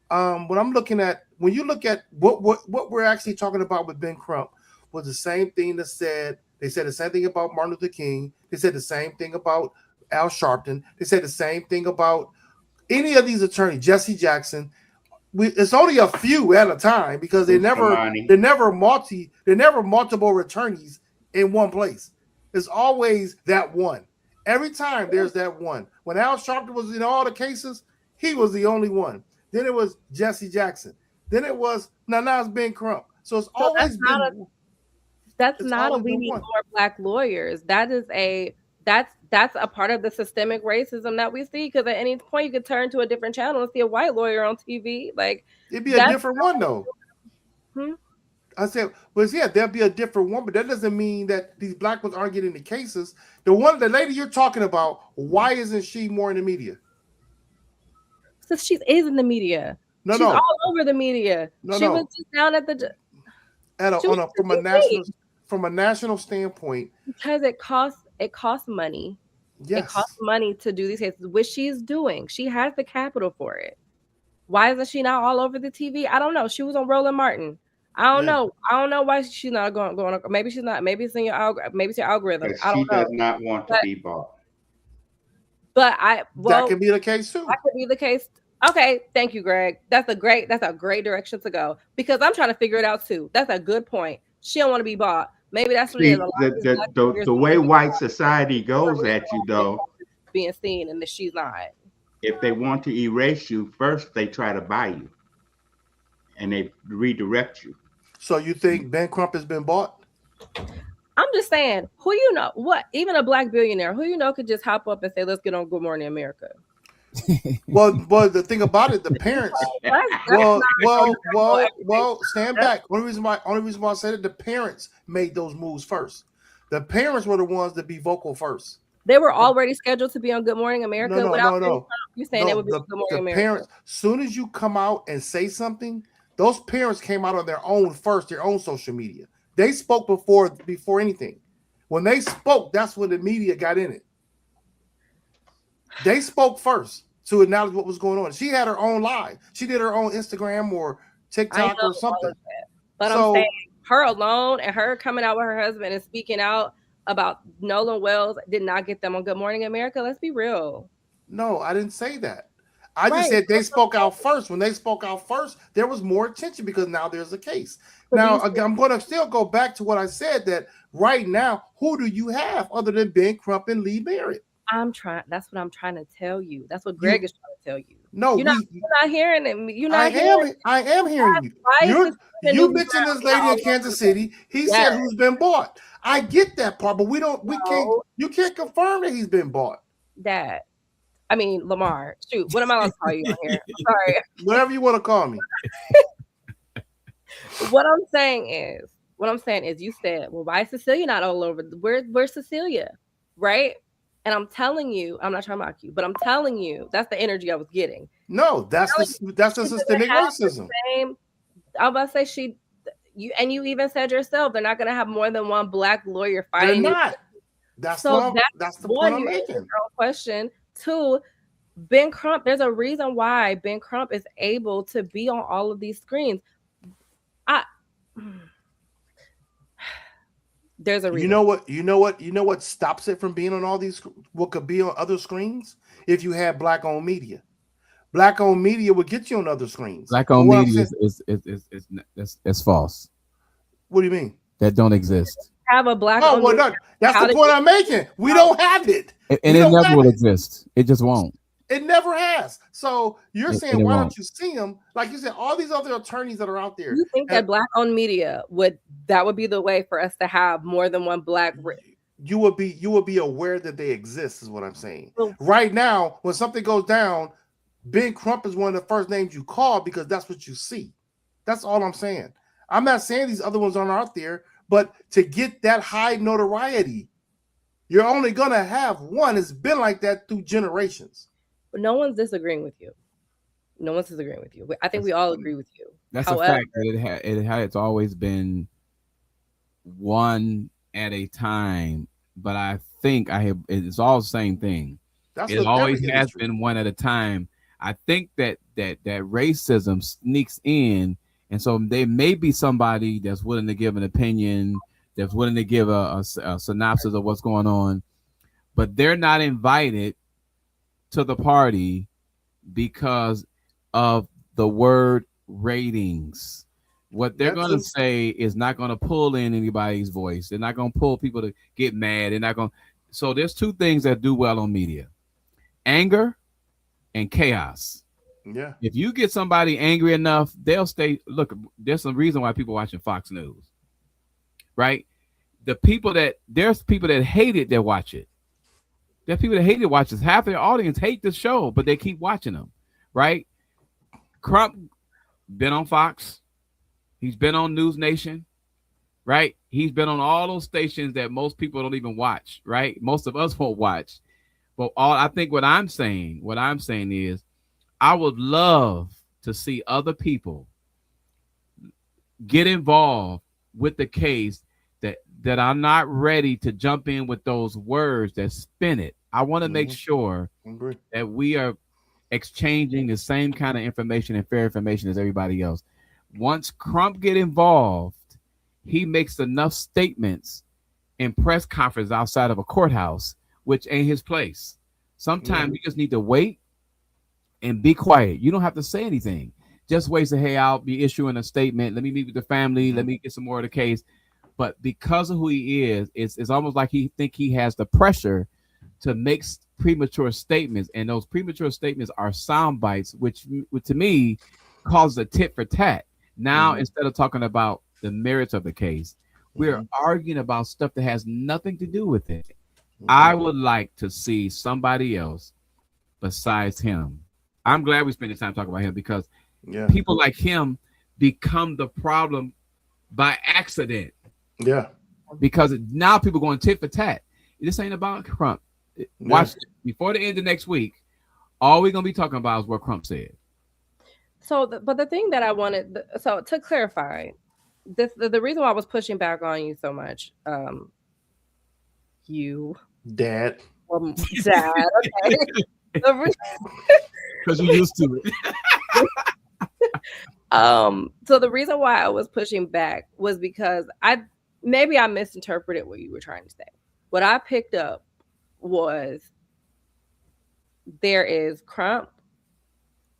What I'm looking at, when you look at what we're actually talking about with Ben Crump, was the same thing they said the same thing about Martin Luther King. They said the same thing about Al Sharpton. They said the same thing about any of these attorneys, Jesse Jackson. It's only a few at a time, because they're never multiple attorneys in one place. It's always that one. Every time there's that one. When Al Sharpton was in all the cases, he was the only one. Then it was Jesse Jackson. Then it was now it's Ben Crump. So it's always been. That's not we need more Black lawyers. That's a part of the systemic racism that we see, because at any point you could turn to a different channel and see a white lawyer on TV. Like, it'd be a different one though. I said, well, yeah, there'll be a different one, but that doesn't mean that these Black ones aren't getting the cases. The lady you're talking about, why isn't she more in the media? So she is in the media. She's all over the media. She was just down at the. From a national standpoint, because it costs money. Yes. It costs money to do these cases, which she's doing. She has the capital for it. Why isn't she not all over the TV? I don't know. She was on Roland Martin. I don't know. I don't know why she's not going. Maybe she's not. Maybe it's in your algorithm. Maybe it's your algorithm. I don't know. She does not want to be bought. But that could be the case too. That could be the case. Okay, thank you, Greg. That's a great direction to go, because I'm trying to figure it out too. That's a good point. She don't want to be bought. Maybe that's what it is. The way white society goes at you, though, being seen, and that she's not. If they want to erase you, first they try to buy you, and they redirect you. So you think Ben Crump has been bought? I'm just saying, who you know? What? Even a Black billionaire, who you know, could just hop up and say, "Let's get on Good Morning America." Well, the thing about it, the parents. Well, stand back. Only reason why I said it, the parents made those moves first. The parents were the ones that be vocal first. They were already scheduled to be on Good Morning America. No. You saying they would be on Good Morning America? Parents, soon as you come out and say something, those parents came out on their own first, their own social media. They spoke before anything. When they spoke, that's when the media got in it. They spoke first to acknowledge what was going on. She had her own live. She did her own Instagram or TikTok or something. But I'm saying her alone and her coming out with her husband and speaking out about Nolan Wells did not get them on Good Morning America. Let's be real. No, I didn't say that. I just said they spoke out first. When they spoke out first, there was more attention because now there's a case. Now, I'm going to still go back to what I said, that right now, who do you have other than Ben Crump and Lee Barrett? That's what I'm trying to tell you. That's what Greg is trying to tell you. No, you're not hearing it. You're not hearing. I am hearing you. You mentioned this lady in Kansas City. He said who's been bought. I get that part, but we can't. You can't confirm that he's been bought. Dad, I mean Lamar. Shoot, what am I allowed to call you on here? I'm sorry. Whatever you want to call me. What I'm saying is, you said, well, why is Cecilia not all over? Where's Cecilia, right? And I'm telling you, I'm not trying to mock you, but I'm telling you, that's the energy I was getting. No, that's the systemic racism. I'm about to say you even said yourself, they're not going to have more than one black lawyer fighting. They're not. That's the point I'm making. Question. Two, Ben Crump, there's a reason why Ben Crump is able to be on all of these screens. There's a reason. You know what stops it from being on all these, what could be on other screens? If you have black-owned media. Black-owned media would get you on other screens. Black-owned media is false. What do you mean? That don't exist. Have a black. Oh, well, that's the point I'm making. We don't have it. And it never will exist. It just won't. It never has. So you're saying, why don't you see them? Like you said, all these other attorneys that are out there. You think that black-owned media would be the way for us to have more than one black? You would be aware that they exist, is what I'm saying. Right now, when something goes down, Ben Crump is one of the first names you call because that's what you see. That's all I'm saying. I'm not saying these other ones aren't out there, but to get that high notoriety, you're only gonna have one. It's been like that through generations. But no one's disagreeing with you. No one's disagreeing with you. I think we all agree with you. That's a fact that it's always been one at a time. But I think it's all the same thing. It always has been one at a time. I think that racism sneaks in, and so there may be somebody that's willing to give an opinion, that's willing to give a synopsis of what's going on, but they're not invited to the party because of the word ratings. What they're going to say is not going to pull in anybody's voice. They're not going to pull people to get mad. They're not going. So there's two things that do well on media: anger and chaos. Yeah. If you get somebody angry enough, they'll stay. Look, there's some reason why people watching Fox News, right? There's people that hate it that watch it. There's people that hate it watch it. Half their audience hate the show, but they keep watching them, right? Crump been on Fox. He's been on News Nation, right? He's been on all those stations that most people don't even watch, right? Most of us won't watch. But I think what I'm saying is I would love to see other people get involved with the case that are not ready to jump in with those words that spin it. I want to make sure that we are exchanging the same kind of information and fair information as everybody else. Once Crump get involved, he makes enough statements in press conference outside of a courthouse, which ain't his place. Sometimes you just need to wait and be quiet. You don't have to say anything. Just wait. Say, hey, I'll be issuing a statement. Let me meet with the family. Let me get some more of the case. But because of who he is, it's almost like he think he has the pressure to make premature statements. And those premature statements are sound bites, which to me causes a tit for tat. Now, instead of talking about the merits of the case, we're arguing about stuff that has nothing to do with it. I would like to see somebody else besides him. I'm glad we spent the time talking about him because people like him become the problem by accident. Yeah. Because now people going tit for tat. This ain't about Crump. Watch it. Before the end of next week, all we're going to be talking about is what Crump said. So, but the thing that I wanted, so to clarify, the reason why I was pushing back on you so much, Dad, okay, because you're used to it. So the reason why I was pushing back was because I misinterpreted what you were trying to say. What I picked up was there is Crump,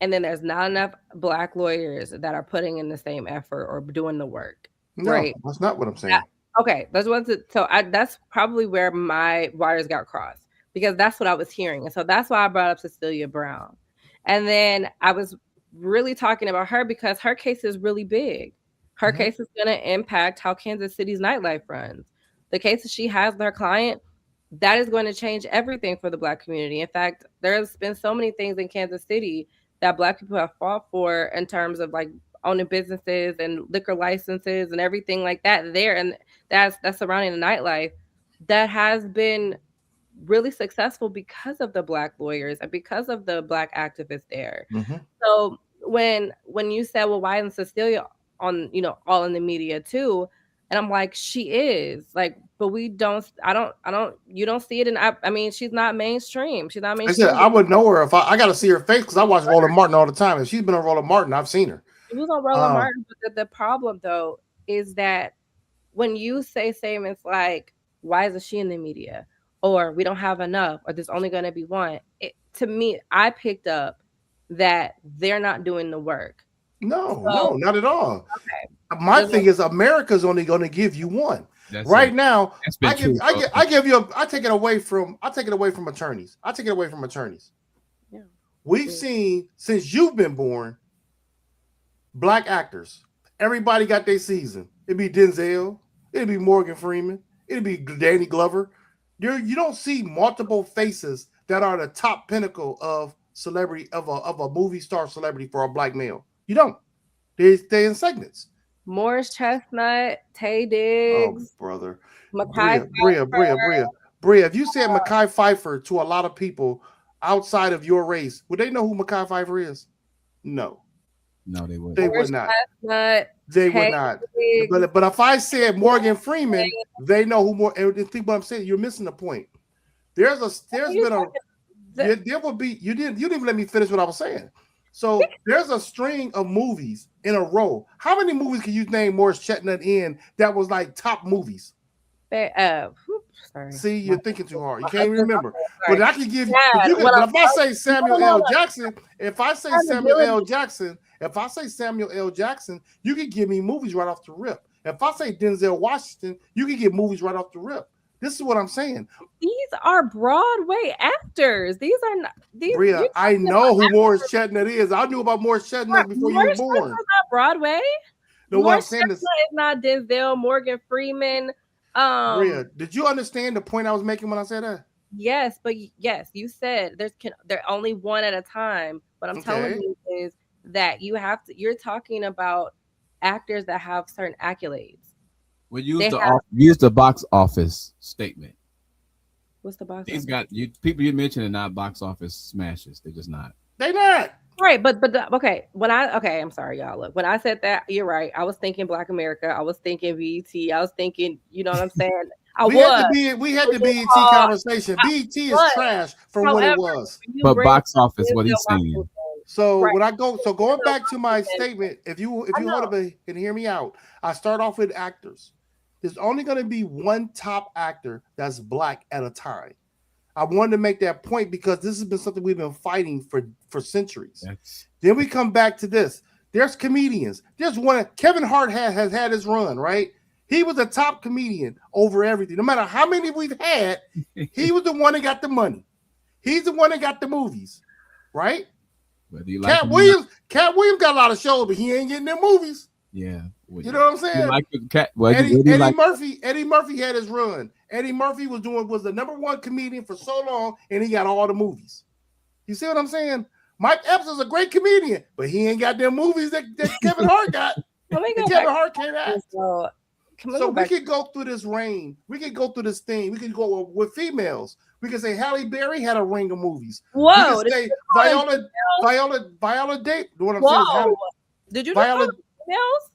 and then there's not enough black lawyers that are putting in the same effort or doing the work. No, right? That's not what I'm saying. Okay, that's probably where my wires got crossed because that's what I was hearing, and so that's why I brought up Cecilia Brown. And then I was really talking about her because her case is really big. Her case is going to impact how Kansas City's nightlife runs. The case that she has with her client, that is going to change everything for the Black community. In fact, there's been so many things in Kansas City that Black people have fought for in terms of like owning businesses and liquor licenses and everything like that there, and that's surrounding the nightlife, that has been really successful because of the Black lawyers and because of the Black activists there. So when you said, well, why isn't Cecilia on, all in the media too? And I'm like, she is like, but you don't see it. And I mean, she's not mainstream. She's not mainstream. I said, I would know her if I got to see her face because I watch Roland Martin all the time. If she's been on Roland Martin, I've seen her. She was on Roland Martin. But the problem though, is that when you say statements like, why isn't she in the media? Or we don't have enough, or there's only going to be one. To me, I picked up that they're not doing the work. No, not at all. Okay. My thing is America's only going to give you one. Right now, I take it away from attorneys. Yeah. We've seen since you've been born, Black actors. Everybody got their season. It'd be Denzel, it'd be Morgan Freeman, it'd be Danny Glover. You don't see multiple faces that are the top pinnacle of celebrity of a movie star celebrity for a Black male. You don't. They stay in segments. Morris Chestnut, Tay Diggs, brother, Mekhi Bria. If you said Mekhi Phifer to a lot of people outside of your race, would they know who Mekhi Phifer is? No, they wouldn't. They would not. They would not. But if I said Morgan Freeman, they know who more. And think what I'm saying. You're missing the point. There will be. You didn't even let me finish what I was saying. So there's a string of movies in a row. How many movies can you name Morris Chestnut in that was like top movies? Sorry. See, you're thinking too hard. You can't remember. But I can give you. But if I say Samuel L. Jackson, you can give me movies right off the rip. If I say Denzel Washington, you can get movies right off the rip. This is what I'm saying. These are Broadway actors. These are not. Bria, I know who Morris Chestnut is. I knew about Morris Chestnut before you were born. Not Broadway. No, what I'm saying is not Denzel, Morgan Freeman. Bria, did you understand the point I was making when I said that? Yes, but yes, you said they're only one at a time. What I'm telling you is that you're talking about actors that have certain accolades. Well, use the box office statement. What's the box? These people you mentioned are not box office smashes. They're just not. They're not. Right, but okay. I'm sorry, y'all. Look, when I said that, you're right. I was thinking Black America. I was thinking BET. I was thinking, you know what I'm saying? We had the BET conversation. BET is trash for what it was. But box office, what he's saying. So going back to my statement, if you hold up and hear me out, I start off with actors. There's only going to be one top actor that's Black at a time. I wanted to make that point because this has been something we've been fighting for centuries. Then we come back to this. There's comedians. There's one. Kevin Hart has had his run, right? He was a top comedian over everything. No matter how many we've had, he was the one that got the money. He's the one that got the movies, right? Cat Williams got a lot of shows, but he ain't getting them movies. Yeah. You know what I'm saying? Eddie Murphy had his run. Eddie Murphy was the number one comedian for so long, and he got all the movies. You see what I'm saying? Mike Epps is a great comedian, but he ain't got them movies that Kevin Hart got. Kevin Hart can't act. So we could go through this reign. We could go through this thing. We could go with females. We could say Halle Berry had a ring of movies. Whoa! We could say Viola Davis. What I'm saying is did you just call them females?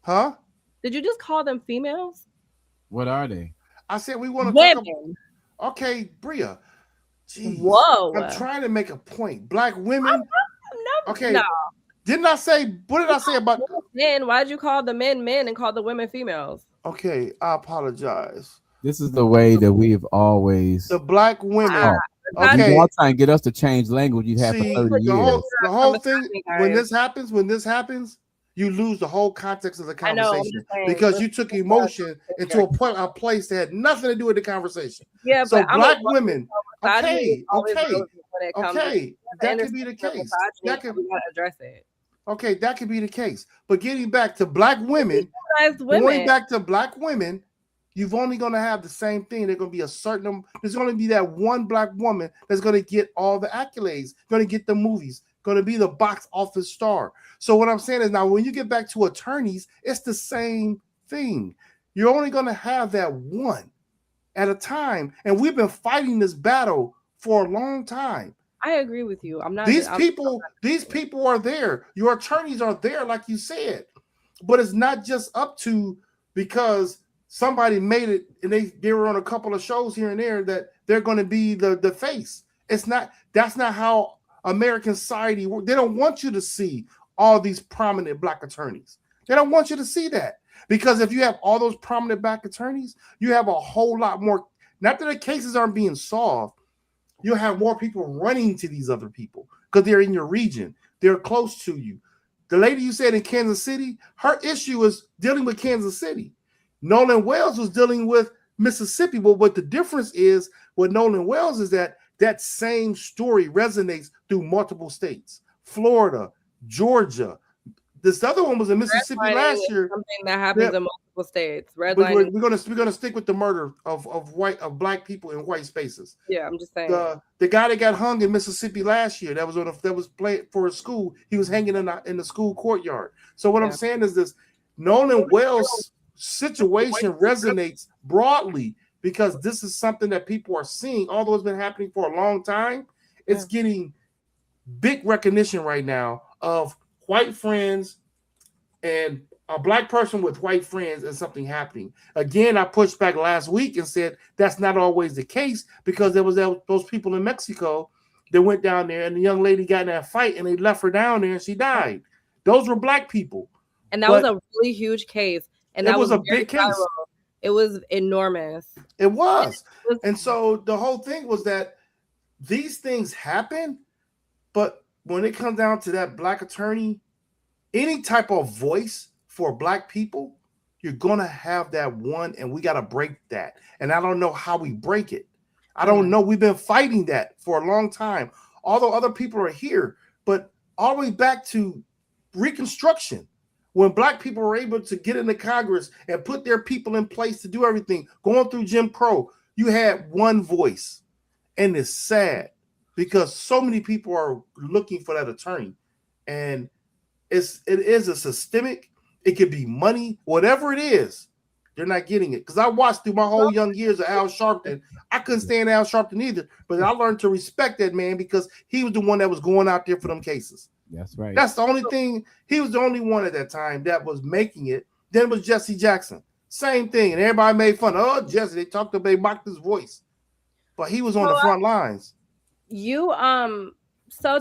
Huh? Did you just call them females? What are they? I said we want to women. Okay, Bria. Jeez. Whoa! I'm trying to make a point. Black women. Okay. No. Didn't I say? What did I say about men? Why did you call the men and call the women females? Okay, I apologize. This is the way that we've always the Black women. Okay, y'all trying to get us to change language. You have for 30 years. The whole thing. When this happens, you lose the whole context of the conversation because you took emotion into a place that had nothing to do with the conversation. Yeah, so Black women. Okay. when it comes okay, to that could be the case. That could we gotta address it. Okay, that could be the case. But getting back to black women, going back to black women, you've only going to have the same thing. There's going to be there's going to be that one black woman that's going to get all the accolades, going to get the movies, going to be the box office star. So what I'm saying is now when you get back to attorneys, it's the same thing. You're only going to have that one at a time. And we've been fighting this battle for a long time. I agree with you. These people are there. Your attorneys are there, like you said. But it's not just up to because somebody made it and they were on a couple of shows here and there that they're going to be the face. It's not. That's not how American society works. They don't want you to see all these prominent black attorneys. They don't want you to see that because if you have all those prominent black attorneys, you have a whole lot more. Not that the cases aren't being solved. You'll have more people running to these other people because they're in your region. They're close to you. The lady you said in Kansas City, her issue is dealing with Kansas City. Nolan Wells was dealing with Mississippi. But what the difference is with Nolan Wells is that same story resonates through multiple states. Florida, Georgia. This other one was in Mississippi last year. Something that happens in multiple states. We're gonna stick with the murder of black people in white spaces. Yeah, I'm just saying. The guy that got hung in Mississippi last year that was played for a school. He was hanging in the school courtyard. So what I'm saying is this: Nolan Wells' situation resonates broadly because this is something that people are seeing. Although it's been happening for a long time, it's getting big recognition right now of white friends and a black person with white friends and something happening. Again, I pushed back last week and said that's not always the case because there was those people in Mexico that went down there and the young lady got in that fight and they left her down there and she died. Those were black people. And that was a really huge case. And that was a big case. Viral. It was enormous. It was. And so the whole thing was that these things happen, but when it comes down to that black attorney, any type of voice for black people, you're going to have that one, and we got to break that. And I don't know how we break it. I don't know. We've been fighting that for a long time, although other people are here. But all the way back to Reconstruction, when black people were able to get into Congress and put their people in place to do everything, going through Jim Crow, you had one voice. And it's sad because so many people are looking for that attorney. And it is a systemic, it could be money, whatever it is, they're not getting it. Because I watched through my whole young years of Al Sharpton. I couldn't stand Al Sharpton either, but I learned to respect that man because he was the one that was going out there for them cases. That's right. That's the only thing. He was the only one at that time that was making it. Then it was Jesse Jackson. Same thing. And everybody made fun. Oh, Jesse, they mocked his voice. But he was on the front lines. So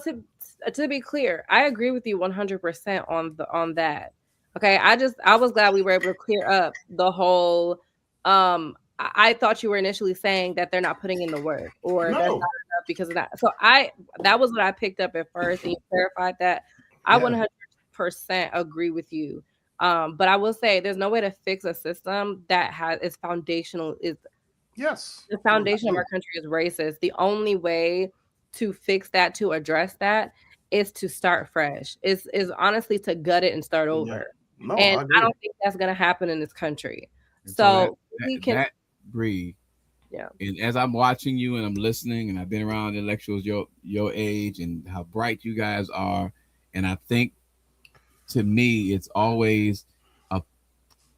to be clear, I agree with you 100% on that. Okay, I was glad we were able to clear up the whole. I thought you were initially saying that they're not putting in the work or that's not enough because of that. So that was what I picked up at first, and you clarified that. I 100% agree with you. But I will say there's no way to fix a system that is foundational. The foundation of our country is racist. The only way to fix that, to address that, is to start fresh. Is honestly to gut it and start over. No, and I don't think that's gonna happen in this country. And so we can breathe. Yeah. And as I'm watching you and I'm listening, and I've been around intellectuals your age and how bright you guys are, and I think to me it's always a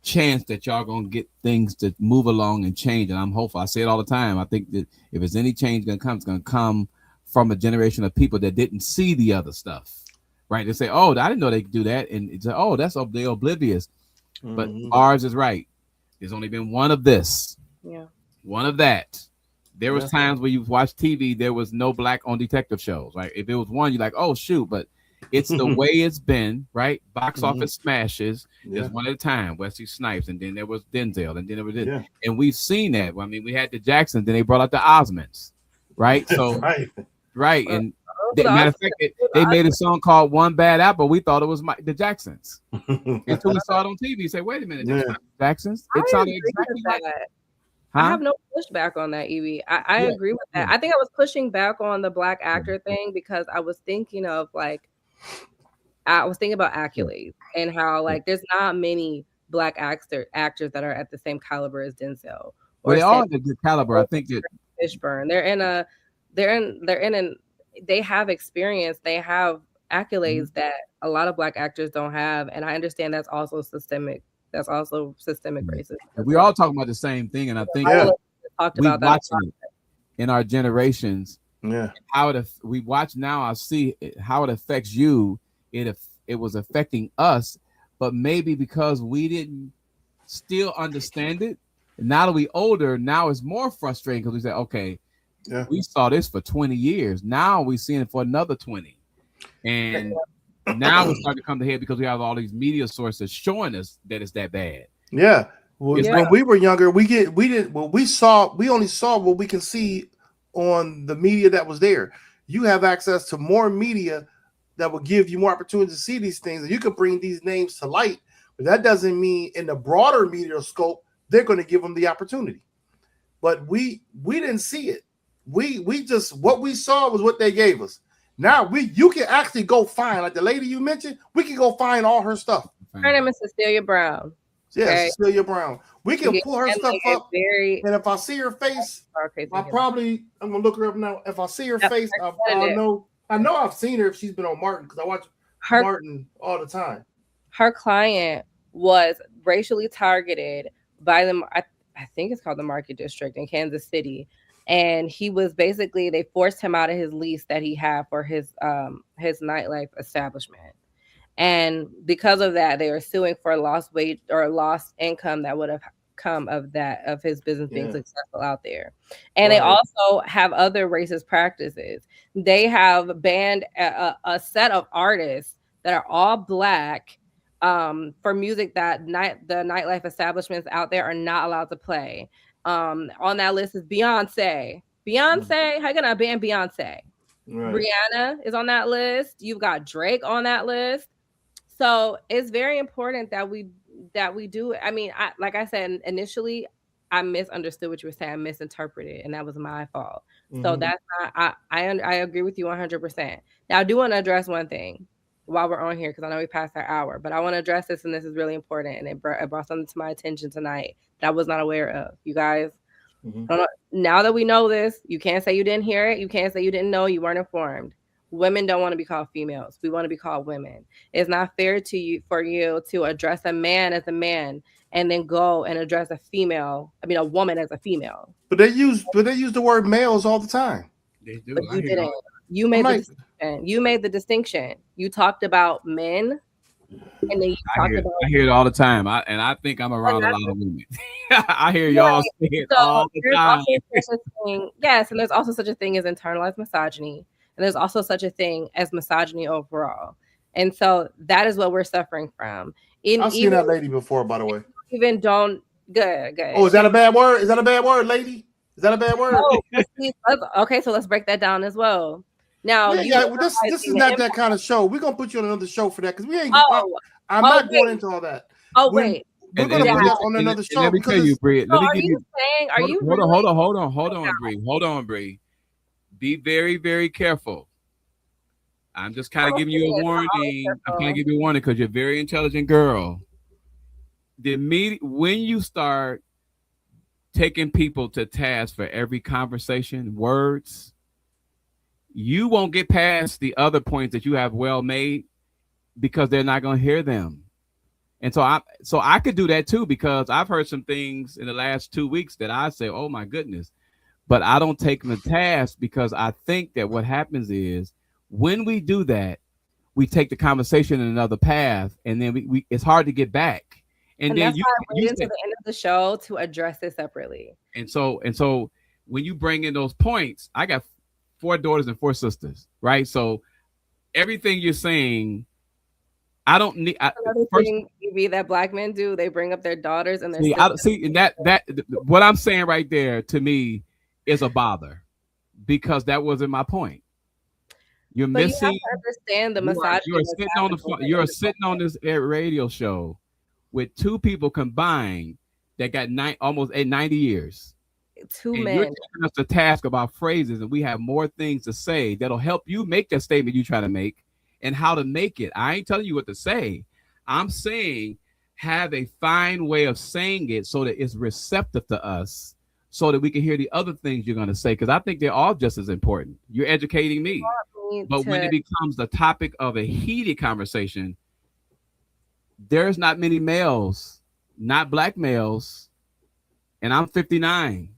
chance that y'all gonna get things to move along and change. And I'm hopeful. I say it all the time. I think that if there's any change gonna come, it's gonna come from a generation of people that didn't see the other stuff. Right? They say, "Oh, I didn't know they could do that," and it's "Oh, they're oblivious." Mm-hmm. But ours is right. There's only been one of this, one of that. There was times where you watch TV, there was no black on detective shows. Right? If it was one, you're like, "Oh, shoot!" But it's the way it's been. Right? Box office smashes. There's one at a time. Wesley Snipes, and then there was Denzel, and then there was this. And we've seen that. I mean, we had the Jacksons, then they brought out the Osmonds. Right? So, right, and. Matter of fact, they made a song called "One Bad Apple." We thought it was the Jacksons until we saw it on TV. Say, "Wait a minute, that's not the Jacksons." It sounded exactly like that. I have no pushback on that, Evie. I agree with that. I think I was pushing back on the black actor thing because I was thinking of like, I was thinking about accolades and how like there's not many black actors that are at the same caliber as Denzel. Well, they are the good caliber. I think that Fishburne. They have experience. They have accolades that a lot of black actors don't have, and I understand that's also systemic. That's also systemic racism. We all talking about the same thing, and I think talked about that in our generations. Yeah, how we watch now. I see how it affects you. It was affecting us, but maybe because we didn't still understand it. Now that we older, now it's more frustrating because we say, okay, we saw this for 20 years. Now we're seeing it for another 20. And now we're starting to come to head because we have all these media sources showing us that it's that bad. Yeah. Well, when we were younger, we only saw what we can see on the media that was there. You have access to more media that will give you more opportunity to see these things, and you can bring these names to light. But that doesn't mean in the broader media scope they're going to give them the opportunity. But we didn't see it. We just, what we saw was what they gave us. Now you can actually go find, like the lady you mentioned, we can go find all her stuff. Her name is Cecilia Brown. Yeah, Cecilia Brown. We can pull her stuff up. And if I see her face, I'm gonna look her up now. If I see her face, I'll know. I know I've seen her if she's been on Martin because I watch Martin all the time. Her client was racially targeted by I think it's called the Market District in Kansas City. And he was basically, they forced him out of his lease that he had for his nightlife establishment. And because of that, they were suing for lost wage or lost income that would have come of his business being successful out there. And they also have other racist practices. They have banned a set of artists that are all black for music that the nightlife establishments out there are not allowed to play. On that list is Beyonce. How you gonna ban Beyonce? Right. Rihanna is on that list. You've got Drake on that list. So it's very important that we do. I mean, like I said initially, I misunderstood what you were saying. I misinterpreted, and that was my fault. Mm-hmm. So that's not. I agree with you 100%. Now I do want to address one thing while we're on here because I know we passed our hour, but I want to address this, and this is really important, and it brought something to my attention tonight that I was not aware of. You guys, now that we know this, you can't say you didn't hear it. You can't say you didn't know. You weren't informed. Women don't want to be called females. We want to be called women. It's not fair for you to address a man as a man and then go and address a woman as a female. But they use the word males all the time. They do. But you didn't. You made the distinction. You made the distinction. You talked about men, and then you talked about. I hear it all the time. I think I'm around a lot of women. I hear y'all say it all the time. Yes, and there's also such a thing as internalized misogyny. And there's also such a thing as misogyny overall. And so that is what we're suffering from. I've seen that lady before, by the way. Even don't good. Oh, is that a bad word? Is that a bad word, lady? Is that a bad word? Okay, so let's break that down as well. Now, this is not that kind of show. We're gonna put you on another show for that because we ain't. I'm not going into all that. Wait. We're gonna put you on another show. Let me tell you, Bree. Let me give you. Hold on, Bree. Be very, very careful. I'm just kind of giving you a warning. I'm kind of giving you a warning because you're a very intelligent girl. When you start taking people to task for every conversation, words, you won't get past the other points that you have well made because they're not going to hear them. And so I could do that too because I've heard some things in the last 2 weeks that I say, oh my goodness. But I don't take them to task because I think that what happens is when we do that, we take the conversation in another path, and then we it's hard to get back. And then you wait until the end of the show to address it separately. And so when you bring in those points, I got 4 daughters and 4 sisters, right? So everything you're saying, I don't need. Another thing that black men do, they bring up their daughters and their sisters. And that what I'm saying right there to me is a bother because that wasn't my point. You're missing. You have to understand the misogyny. You're sitting on this radio show with 2 people combined that got almost 90 years. two and men. you're taking us to task about phrases, and we have more things to say that'll help you make that statement you try to make and how to make it. I ain't telling you what to say. I'm saying have a fine way of saying it so that it's receptive to us, so that we can hear the other things you're going to say, because I think they're all just as important. You're educating me. But when it becomes the topic of a heated conversation, there's not many males, not black males, and I'm 59.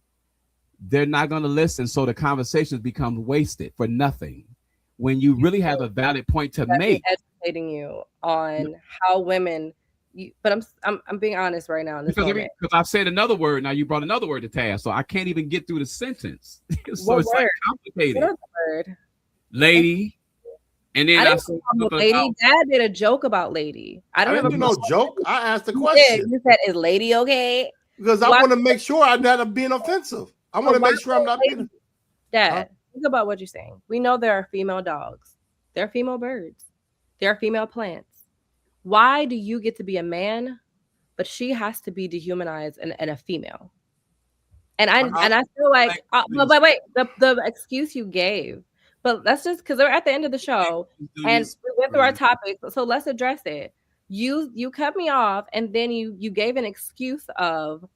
They're not going to listen, so the conversations become wasted for nothing. When you really have a valid point to make. Educating you on how women, but I'm being honest right now. In this because I've said another word, now you brought another word to task, so I can't even get through the sentence. So it's like complicated. What word? Lady. And then I said lady. Dad did a joke about lady. I didn't do no joke. I asked the question. You said, "Is lady okay?" Because I want to make sure I'm not being offensive. I want to make sure I'm not being. Dad, think about what you're saying. We know there are female dogs. There are female birds. There are female plants. Why do you get to be a man, but she has to be dehumanized and a female? And I feel like, but wait, the excuse you gave. But let's just, because we're at the end of the show and we went through our topics, so let's address it. You cut me off, and then you gave an excuse of,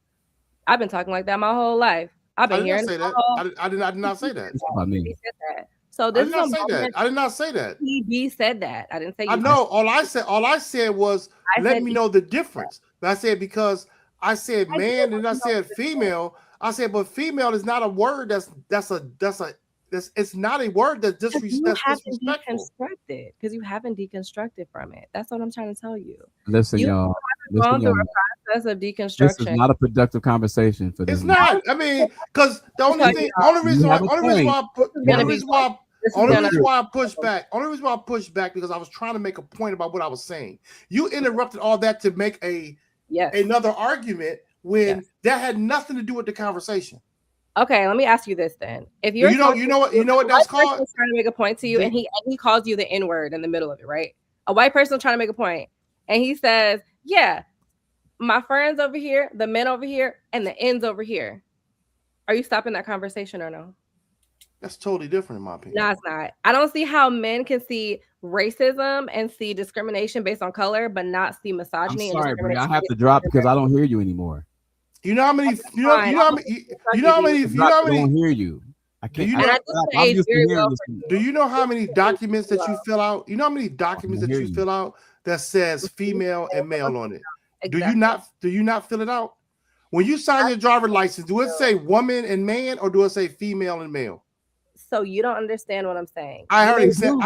I've been talking like that my whole life. I've been hearing that. I did not say that. He said that. So this I did not say that. I did not say that. He said that. I didn't say. I know. All I said was let me know the difference. But I said because I said man and I said female. I said, but female is not a word. It's not a word that's disrespectful. Because you haven't deconstructed from it. That's what I'm trying to tell you. Listen, y'all. Gone through a process of deconstruction. This is not a productive conversation for this. It's not. I mean, because the only reason why I pushed back because I was trying to make a point about what I was saying. You interrupted all that to make another argument when that had nothing to do with the conversation. Okay, let me ask you this then. If you're you know what that's called? Trying to make a point to you, and he calls you the N-word in the middle of it, right? A white person trying to make a point, and he says, "Yeah, my friends over here, the men over here, and the ends over here." Are you stopping that conversation or no? That's totally different in my opinion. No, it's not. I don't see how men can see racism and see discrimination based on color, but not see misogyny. I'm sorry, Brie, I have to drop because I don't hear you anymore. You know how many? You know how many? I don't hear you. I can't. Do you know how many documents that you fill out? You know how many documents that you fill out that says female and male on it? Exactly. Do you not fill it out? When you sign your driver's license, do it say woman and man, or do it say female and male? So you don't understand what I'm saying. I understand.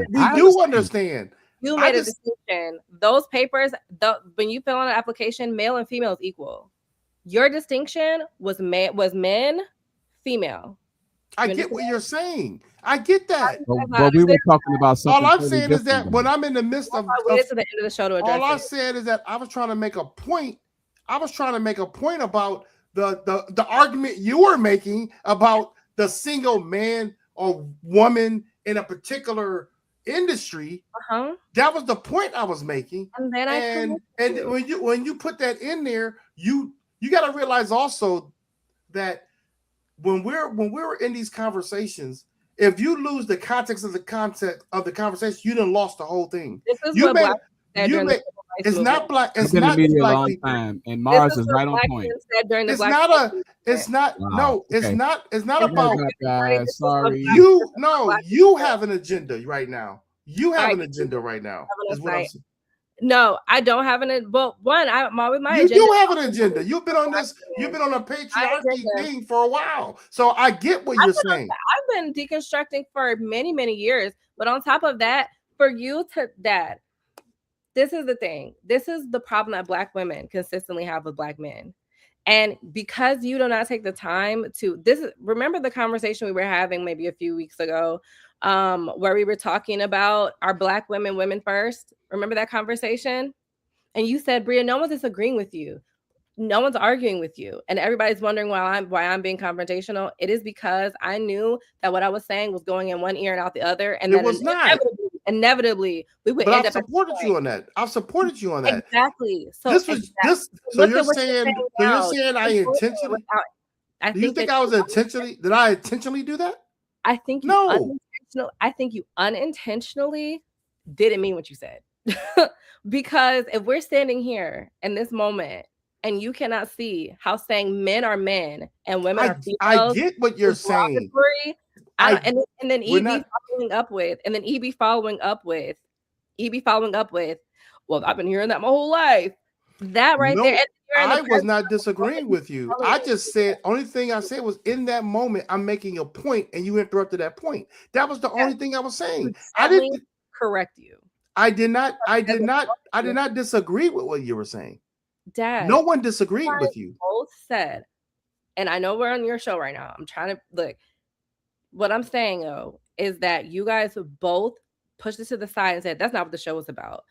You do understand. You made a distinction. Those papers, when you fill out an application, male and female is equal. Your distinction was men, female. I get what you're saying. I get that. But we were talking about something. All I'm saying is that when I'm in the midst of, to the end of the show to address all I said is that I was trying to make a point. I was trying to make a point about the argument you were making about the single man or woman in a particular industry. That was the point I was making. And then when you put that in there, you got to realize also that when we're in these conversations, if you lose the context of the conversation, you done lost the whole thing. This is it's not black. It's been not in media black a long people. time, and Mars is right on point. It's not It's not about. Guys, sorry. You have an agenda right now. You have an agenda right now. Is what I'm saying. No, I don't have an. Well, I'm always my you agenda. You do have an agenda. You've been on this. You've been on a patriarchy thing for a while. So I get what you're saying. I've been deconstructing for many, many years. But on top of that, for you to Dad, this is the thing. This is the problem that Black women consistently have with Black men. And because you do not take the time to remember the conversation we were having maybe a few weeks ago, where we were talking about our Black women first. Remember that conversation? And you said, Bria, no one's disagreeing with you. No one's arguing with you. And everybody's wondering why I'm being confrontational. It is because I knew that what I was saying was going in one ear and out the other. And it was not. Inevitably, we would end up. I've supported you on that. I've supported you on that. Exactly. So So you're saying I intentionally. Do you think I was intentionally? Did I intentionally do that? I think no. I think you unintentionally didn't mean what you said. Because if we're standing here in this moment and you cannot see how saying men are men and women are females, I get what you're saying. And then EB following up with, well, I've been hearing that my whole life. That right there. I was not disagreeing with you. I just said, only thing I said was in that moment, I'm making a point and you interrupted that point. That was the only thing I was saying. I didn't correct you. I did not disagree with what you were saying. Dad, no one disagreed with you. Both said, and I know we're on your show right now. I'm trying to look. What I'm saying though is that you guys both pushed it to the side and said that's not what the show was about.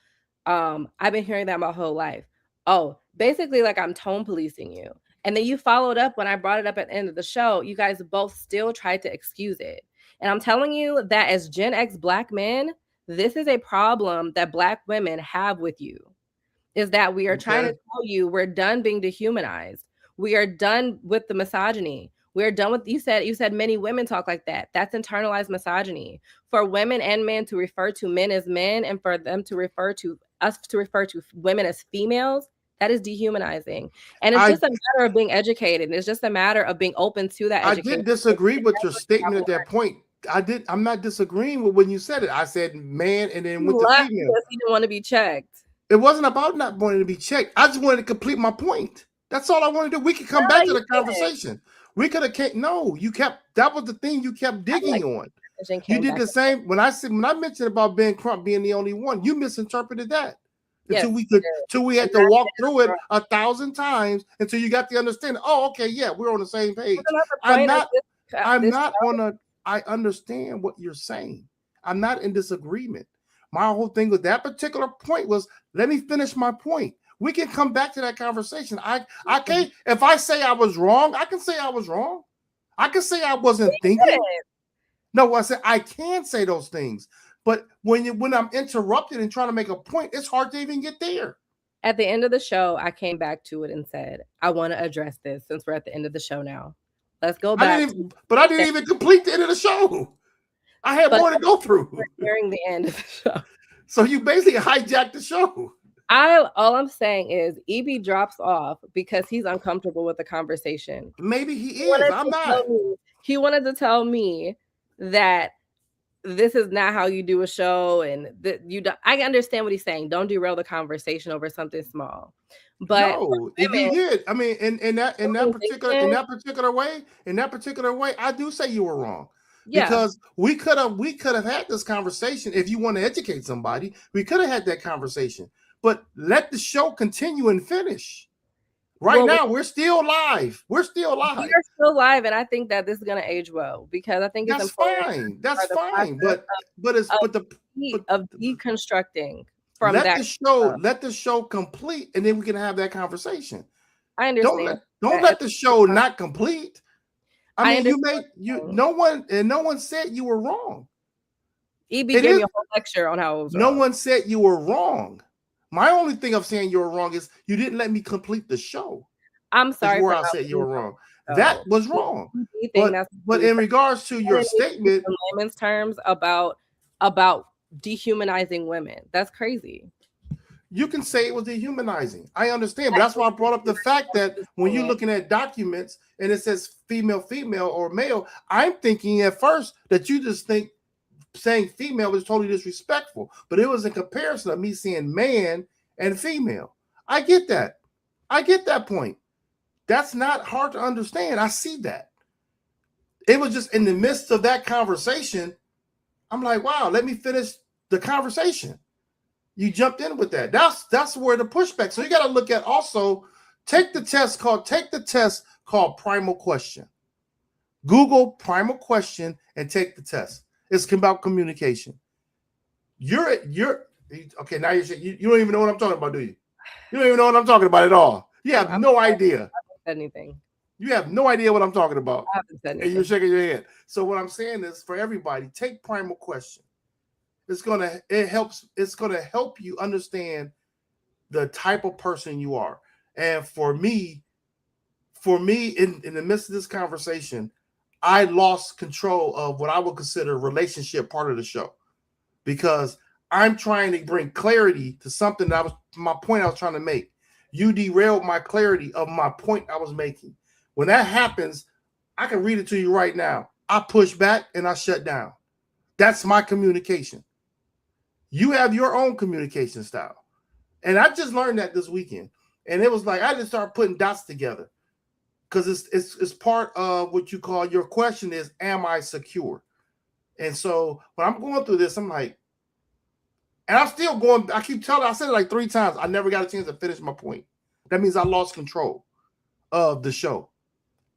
I've been hearing that my whole life. Oh, basically like I'm tone policing you. And then you followed up when I brought it up at the end of the show. You guys both still tried to excuse it. And I'm telling you that as Gen X Black men, this is a problem that Black women have with you, is that we are trying to tell you we're done being dehumanized. We are done with the misogyny. We're done with, you said many women talk like that. That's internalized misogyny. For women and men to refer to men as men and for them to refer to us to refer to women as females, that is dehumanizing. And it's just a matter of being educated. It's just a matter of being open to that education. I did disagree with your statement at that point. I'm not disagreeing with when you said it. I said man and then with the female. He didn't want to be checked. It wasn't about not wanting to be checked. I just wanted to complete my point. That's all I wanted to do. We could come back to the conversation. We could have kept, that was the thing you kept digging on. You did the same when I mentioned about Ben Crump being the only one, you misinterpreted that. Until we had to walk through it 1,000 times until you got the understanding. Oh, okay, yeah, we're on the same page. I understand what you're saying. I'm not in disagreement. My whole thing with that particular point was, let me finish my point. We can come back to that conversation. I can't, if I say I was wrong, I can say I was wrong. I can say I wasn't thinking. No, I said I can say those things. But when I'm interrupted and trying to make a point, it's hard to even get there. At the end of the show, I came back to it and said, I want to address this since we're at the end of the show now. Let's go back. I didn't even complete the end of the show. I had more to go through. During the end of the show. So you basically hijacked the show. All I'm saying is EB drops off because he's uncomfortable with the conversation. Maybe he is. I'm not. He wanted to tell me that this is not how you do a show, and that you don't. I understand what he's saying. Don't derail the conversation over something small. But no, if you did, I mean, in that particular way, I do say you were wrong. Yeah. Because we could have had this conversation. If you want to educate somebody, we could have had that conversation. But let the show continue and finish. Now, we're still live. We're still live. We are still live, and I think that this is going to age well because I think it's important. That's fine. But deconstructing from let the show complete, and then we can have that conversation. I understand. Don't let the show not complete. I mean, no one said you were wrong. EB gave me a whole lecture on how it was wrong. No one said you were wrong. My only thing of saying you were wrong is you didn't let me complete the show. I'm sorry. Where I said you were wrong. That was wrong. But in regards to your statement, in layman's terms about dehumanizing women, that's crazy. You can say it was dehumanizing. I understand, but that's why I brought up the fact that when you're looking at documents and it says female, or male, I'm thinking at first that you just think saying female was totally disrespectful, but it was in comparison of me saying man and female. I get that. I get that point. That's not hard to understand. I see that. It was just in the midst of that conversation. I'm like, wow, let me finish the conversation. You jumped in with that. That's where the pushback. So you got to look at also take the test called primal question. Google primal question and take the test. It's about communication. You're okay. Now you don't even know what I'm talking about, do you? You don't even know what I'm talking about at all. You have no idea. I haven't said anything. You have no idea what I'm talking about. I haven't said anything. And you're shaking your head. So what I'm saying is, for everybody, take primal question. It's gonna help you understand the type of person you are. And for me, for me, in the midst of this conversation, I lost control of what I would consider relationship part of the show, because I'm trying to bring clarity to something that my point I was trying to make. You derailed my clarity of my point I was making. When that happens, I can read it to you right now. I push back and I shut down. That's my communication. You have your own communication style. And I just learned that this weekend. And it was like, I just started putting dots together, because it's part of what you call your question is, am I secure? And so when I'm going through this, I'm like, and I'm still going, I keep telling, I said it like 3 times. I never got a chance to finish my point. That means I lost control of the show.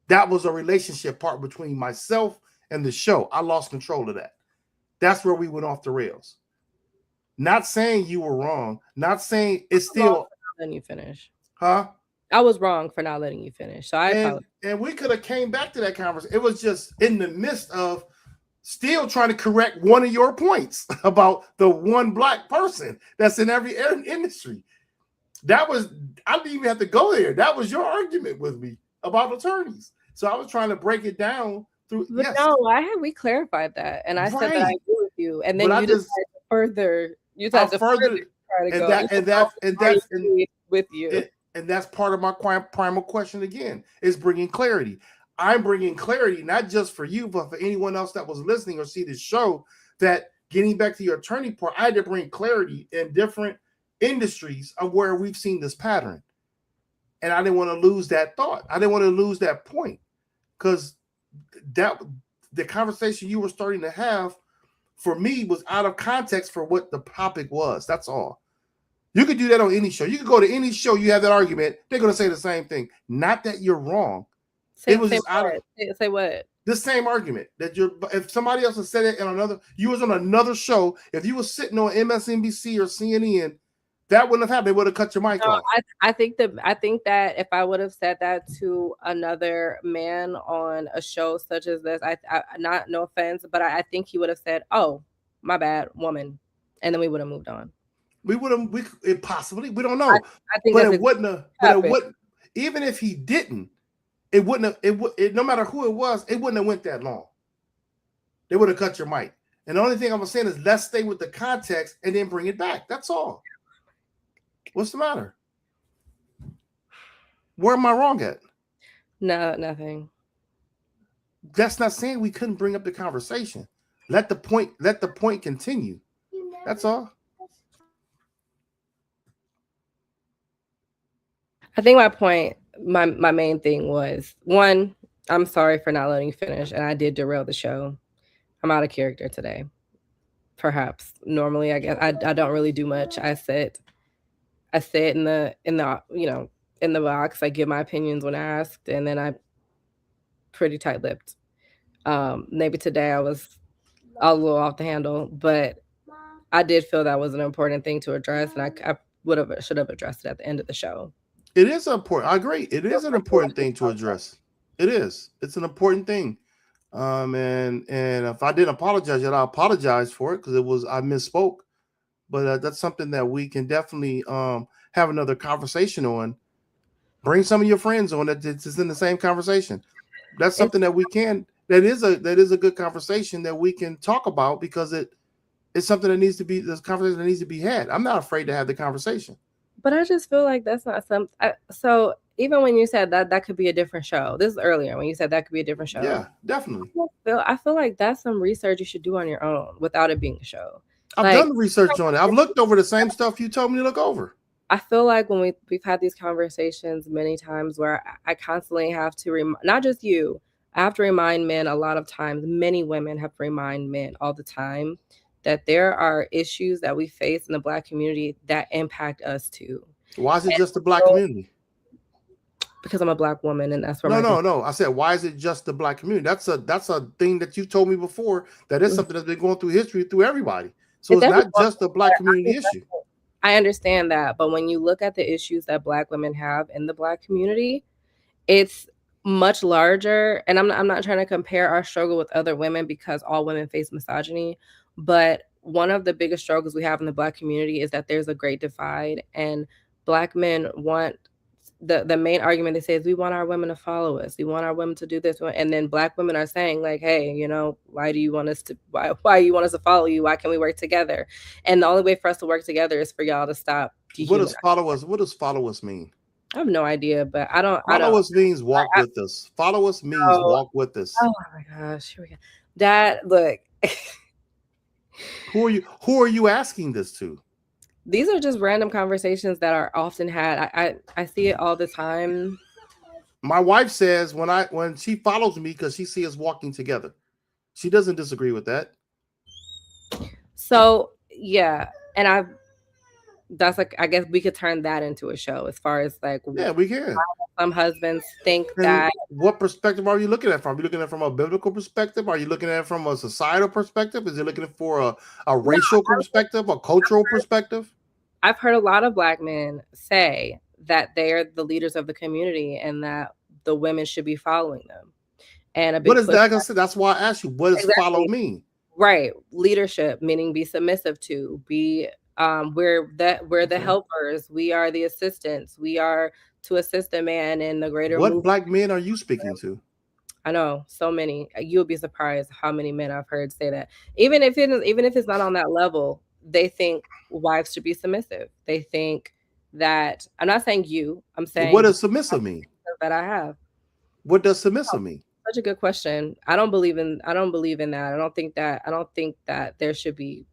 That was a relationship part between myself and the show. I lost control of that. That's where we went off the rails. Not saying you were wrong. Not saying it's still. Letting you finish. Huh? I was wrong for not letting you finish. So I apologize. And we could have came back to that conversation. It was just in the midst of still trying to correct one of your points about the one black person that's in every industry. That was, I didn't even have to go there. That was your argument with me about attorneys. So I was trying to break it down through. But yes. no, we clarified that, and I said that I agree with you, and then you just further. You tried to further try to go. And with you. And that's part of my primal question again, is bringing clarity. I'm bringing clarity, not just for you, but for anyone else that was listening or see this show, that getting back to your attorney part, I had to bring clarity in different industries of where we've seen this pattern. And I didn't want to lose that thought. I didn't want to lose that point, because that the conversation you were starting to have for me was out of context for what the topic was. That's all. You could do that on any show. You could go to any show, you have that argument, they're going to say the same thing. Not that you're wrong. It was just out of say what? The same argument that if somebody else had said it in another, you was on another show, if you were sitting on MSNBC or CNN, that wouldn't have happened. They would have cut your mic off. I think that if I would have said that to another man on a show such as this, I not no offense, but I think he would have said, "Oh, my bad, woman," and then we would have moved on. We possibly, we don't know. I think, but it wouldn't have. But it would, even if he didn't, it wouldn't have. No matter who it was, it wouldn't have went that long. They would have cut your mic. And the only thing I'm saying is, let's stay with the context and then bring it back. That's all. What's the matter? Where am I wrong at? No, nothing. That's not saying we couldn't bring up the conversation. Let the point continue. That's all. I think my main thing was, one, I'm sorry for not letting you finish, and I did derail the show. I'm out of character today. Perhaps normally, I guess I don't really do much. I sit in the in the box. I give my opinions when asked, and then I'm pretty tight-lipped. Maybe today I was a little off the handle, but I did feel that was an important thing to address, and I should have addressed it at the end of the show. It is important. I agree. It is an important thing to address. It is. It's an important thing. And if I didn't apologize yet, I apologize for it, because I misspoke. But that's something that we can definitely have another conversation on. Bring some of your friends on that is in the same conversation. That's something that we can. That is a good conversation that we can talk about, because it's something that needs to be. This conversation that needs to be had. I'm not afraid to have the conversation. But I just feel like that's not something. So even when you said that could be a different show, this is earlier when you said that could be a different show. Yeah, definitely. I feel like that's some research you should do on your own without it being a show. I've done research on it. I've looked over the same stuff you told me to look over. I feel like when we've had these conversations many times where I constantly have to not just you, I have to remind men a lot of times. Many women have to remind men all the time that there are issues that we face in the Black community that impact us too. Why is it just the Black community? Because I'm a Black woman, and that's where no. I said, why is it just the Black community? That's a thing that you told me before. That is something that's been going through history through everybody. So it's not just a Black community issue. I understand that, but when you look at the issues that Black women have in the Black community, it's much larger. And I'm not trying to compare our struggle with other women, because all women face misogyny. But one of the biggest struggles we have in the Black community is that there's a great divide, and Black men want the main argument they say is we want our women to follow us. We want our women to do this. And then Black women are saying like, hey, you know, why do you want us to, why you want us to follow you? Why can't we work together? And the only way for us to work together is for y'all to stop. What does follow us? What does follow us mean? I have no idea, but I don't. Follow us means walk with us. Follow us means walk with us. Oh my gosh, here we go. That look. Who are you asking this to? These are just random conversations that are often had. I see it all the time. My wife says when she follows me because she sees us walking together, she doesn't disagree with that. So yeah, and that's like, I guess we could turn that into a show as far as like, yeah, we can. Some husbands think that. What perspective are you looking at from? Are you looking at it from a biblical perspective? Are you looking at it from a societal perspective? Is it looking for a racial perspective, a cultural perspective? I've heard a lot of Black men say that they're the leaders of the community and that the women should be following them. And what is that? That's why I asked you, what does follow mean? Right. Leadership, meaning be submissive to, be we're the helpers, we are the assistants, we are to assist a man in the greater What movement. Black men are you speaking to? I know so many. You'll be surprised how many men I've heard say that. Even if it's not on that level, they think wives should be submissive. They think that, I'm not saying you, I'm saying what does submissive mean? That I have. What does submissive mean? Such a good question. I don't believe in that. I don't think that there should be,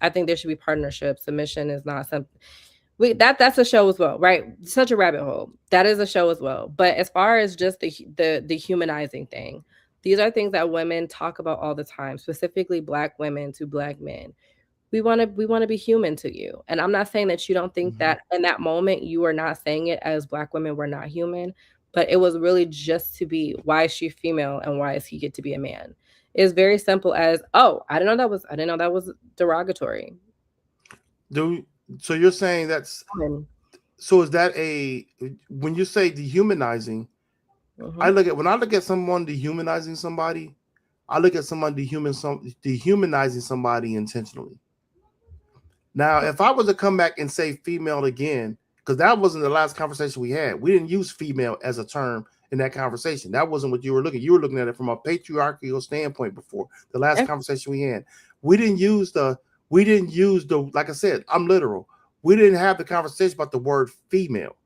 I think there should be partnership. Submission is not something that's a show as well, right? Such a rabbit hole. That is a show as well. But as far as just the humanizing thing, these are things that women talk about all the time, specifically Black women to Black men. We want to be human to you. And I'm not saying that you don't think that in that moment you are not saying it as Black women we're not human, but it was really just to be, why is she female and why does he get to be a man? It's very simple as, oh, I didn't know that was derogatory. So you're saying that's, so is that when you say dehumanizing, when I look at someone dehumanizing somebody, I look at someone dehumanizing somebody intentionally. Now, if I was to come back and say female again, because that wasn't the last conversation we had, we didn't use female as a term in that conversation. That wasn't what you were looking. You were looking at it from a patriarchal standpoint before the last conversation we had. We didn't use the, like I said, I'm literal. We didn't have the conversation about the word female.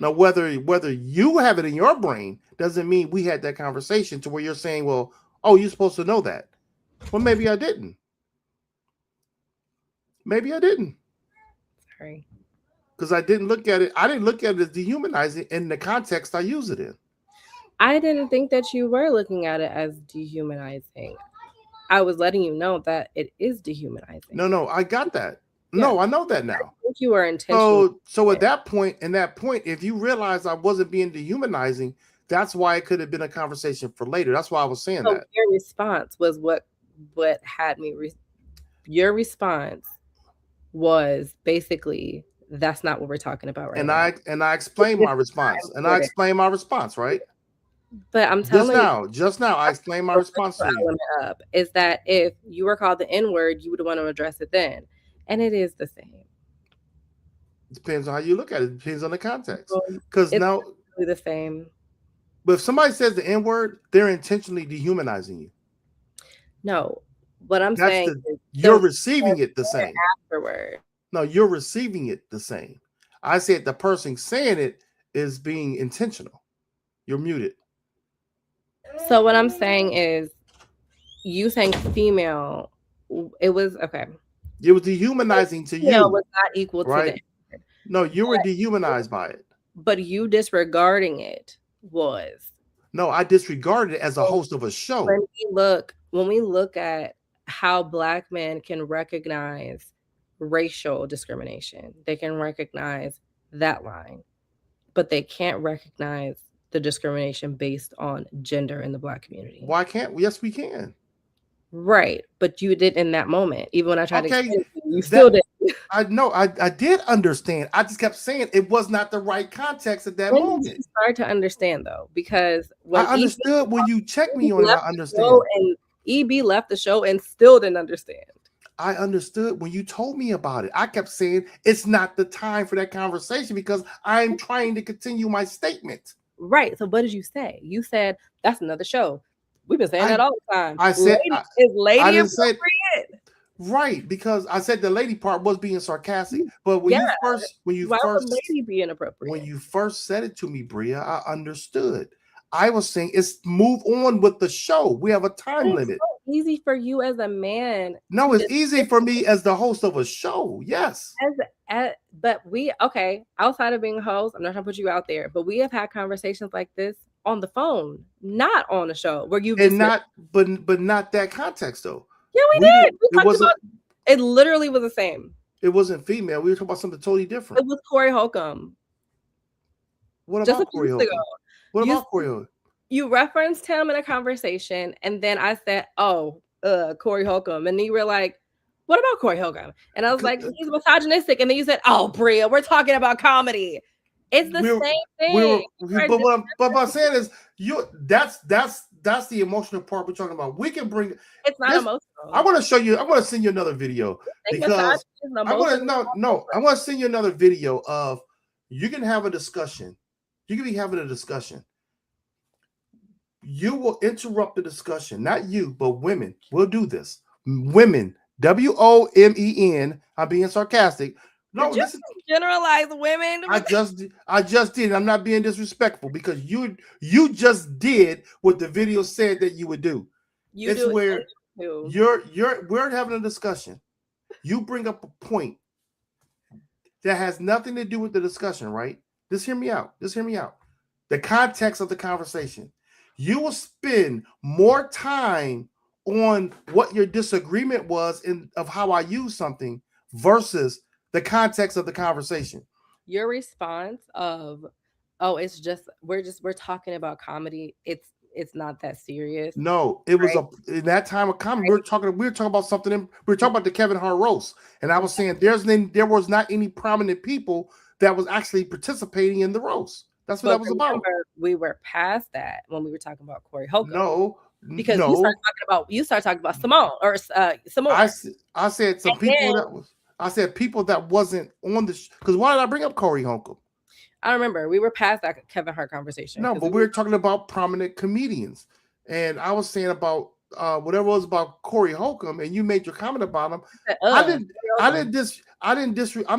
Now, whether you have it in your brain doesn't mean we had that conversation to where you're saying, well, oh, you're supposed to know that. Well, maybe I didn't. Sorry. Because I didn't look at it. I didn't look at it as dehumanizing in the context I use it in. I didn't think that you were looking at it as dehumanizing. I was letting you know that it is dehumanizing. No, I got that. Yeah. No, I know that now. I think you were intentional. So at that point, if you realize I wasn't being dehumanizing, that's why it could have been a conversation for later. That's why I was saying that. Your response was what had me. Your response was basically, that's not what we're talking about right now. And I explained my response. Right? But I'm telling you, just now, I explained my response to you. Is that if you were called the N-word, you would want to address it then. And it is the same. It depends on how you look at it. It depends on the context. Because now the same. But if somebody says the N-word, they're intentionally dehumanizing you. No. What I'm saying is you're receiving it the same. Afterward. No, you're receiving it the same. I said the person saying it is being intentional. You're muted. So what I'm saying is, you saying female, it was okay. It was dehumanizing to you. Was not equal to the. No, you were dehumanized by it. But you disregarding it was. No, I disregarded it as a host of a show. When we look at how Black men can recognize racial discrimination, they can recognize that line, but they can't recognize the discrimination based on gender in the Black community. Why can't we? Yes, we can. Right, but you did in that moment. Even when I tried to explain it, you still did. I know. I did understand. I just kept saying it was not the right context at that moment. It's hard to understand though, because when I understood when you checked me on it, I understand. And EB left the show and still didn't understand. I understood when you told me about it. I kept saying it's not the time for that conversation because I'm trying to continue my statement. Right. So what did you say? You said that's another show. We've been saying that all the time. I said is lady I didn't appropriate? say right, because I said the lady part was being sarcastic. But when you first lady be inappropriate? When you first said it to me, Bria, I understood. I was saying it's move on with the show. We have a time limit. So easy for you as a man. No, it's easy for me as the host of a show. Yes. But outside of being a host, I'm not trying to put you out there, but we have had conversations like this on the phone, not on the show, where you but not that context though. Yeah, we did. It literally was the same. It wasn't female. We were talking about something totally different. It was Corey Holcomb. What about Corey Holcomb? What about Corey Holcomb? You referenced him in a conversation, and then I said, Corey Holcomb. And you were like, what about Corey Holcomb? And I was like, he's misogynistic. And then you said, oh, Bria, we're talking about comedy. It's the same thing. But what I'm saying is, that's the emotional part we're talking about. We can bring it's not emotional. I want to show you. I want to send you another video because I want to send you another video of you can have a discussion. You can be having a discussion. You will interrupt the discussion, not you, but women will do this. Women, WOMEN. I'm being sarcastic. No, this is generalize women. I just did. I'm not being disrespectful because you just did what the video said that you would do. We're having a discussion. You bring up a point that has nothing to do with the discussion, right? Just hear me out. The context of the conversation. You will spend more time on what your disagreement was of how I use something versus the context of the conversation. Your response of, we're talking about comedy. It's not that serious. No, it was in that time of comedy. We were talking about something. We were talking about the Kevin Hart roast, and I was saying there was not any prominent people that was actually participating in the roast. That's what that was about. We were past that when we were talking about Corey Holcomb. No, because you started talking about Simone or Simone. I said some people I said people that wasn't on the because why did I bring up Corey Holcomb? I remember we were past that Kevin Hart conversation. No, but we were talking about prominent comedians, and I was saying about whatever it was about Corey Holcomb, and you made your comment about him. I'm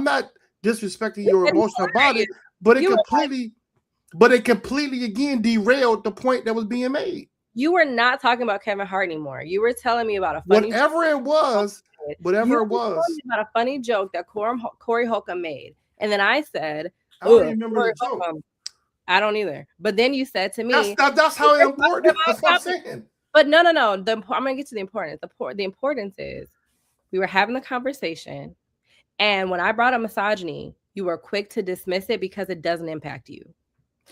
not disrespecting your emotion about it, but it completely again derailed the point that was being made. You were not talking about Kevin Hart anymore. You were telling me about a funny whatever it was about a funny joke that Corey Holcomb made, and then I said, I don't remember the joke. I don't either. But then you said to me, that's how important. That's what I'm saying. But no. I'm gonna get to the importance. The importance is we were having the conversation, and when I brought up misogyny, you were quick to dismiss it because it doesn't impact you.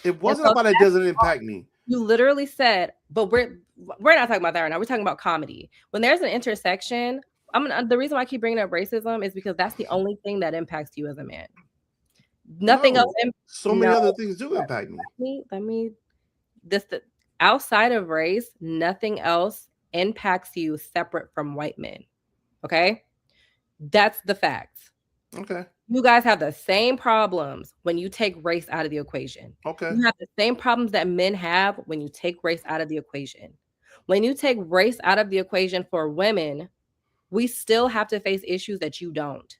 It wasn't about it doesn't impact me. You literally said, but we're not talking about that right now. We're talking about comedy. When there's an intersection, the reason why I keep bringing up racism is because that's the only thing that impacts you as a man. Nothing else. Many other things do impact me. Outside of race, nothing else impacts you separate from white men. Okay, that's the facts. Okay. You guys have the same problems when you take race out of the equation. Okay. You have the same problems that men have when you take race out of the equation. When you take race out of the equation for women, we still have to face issues that you don't.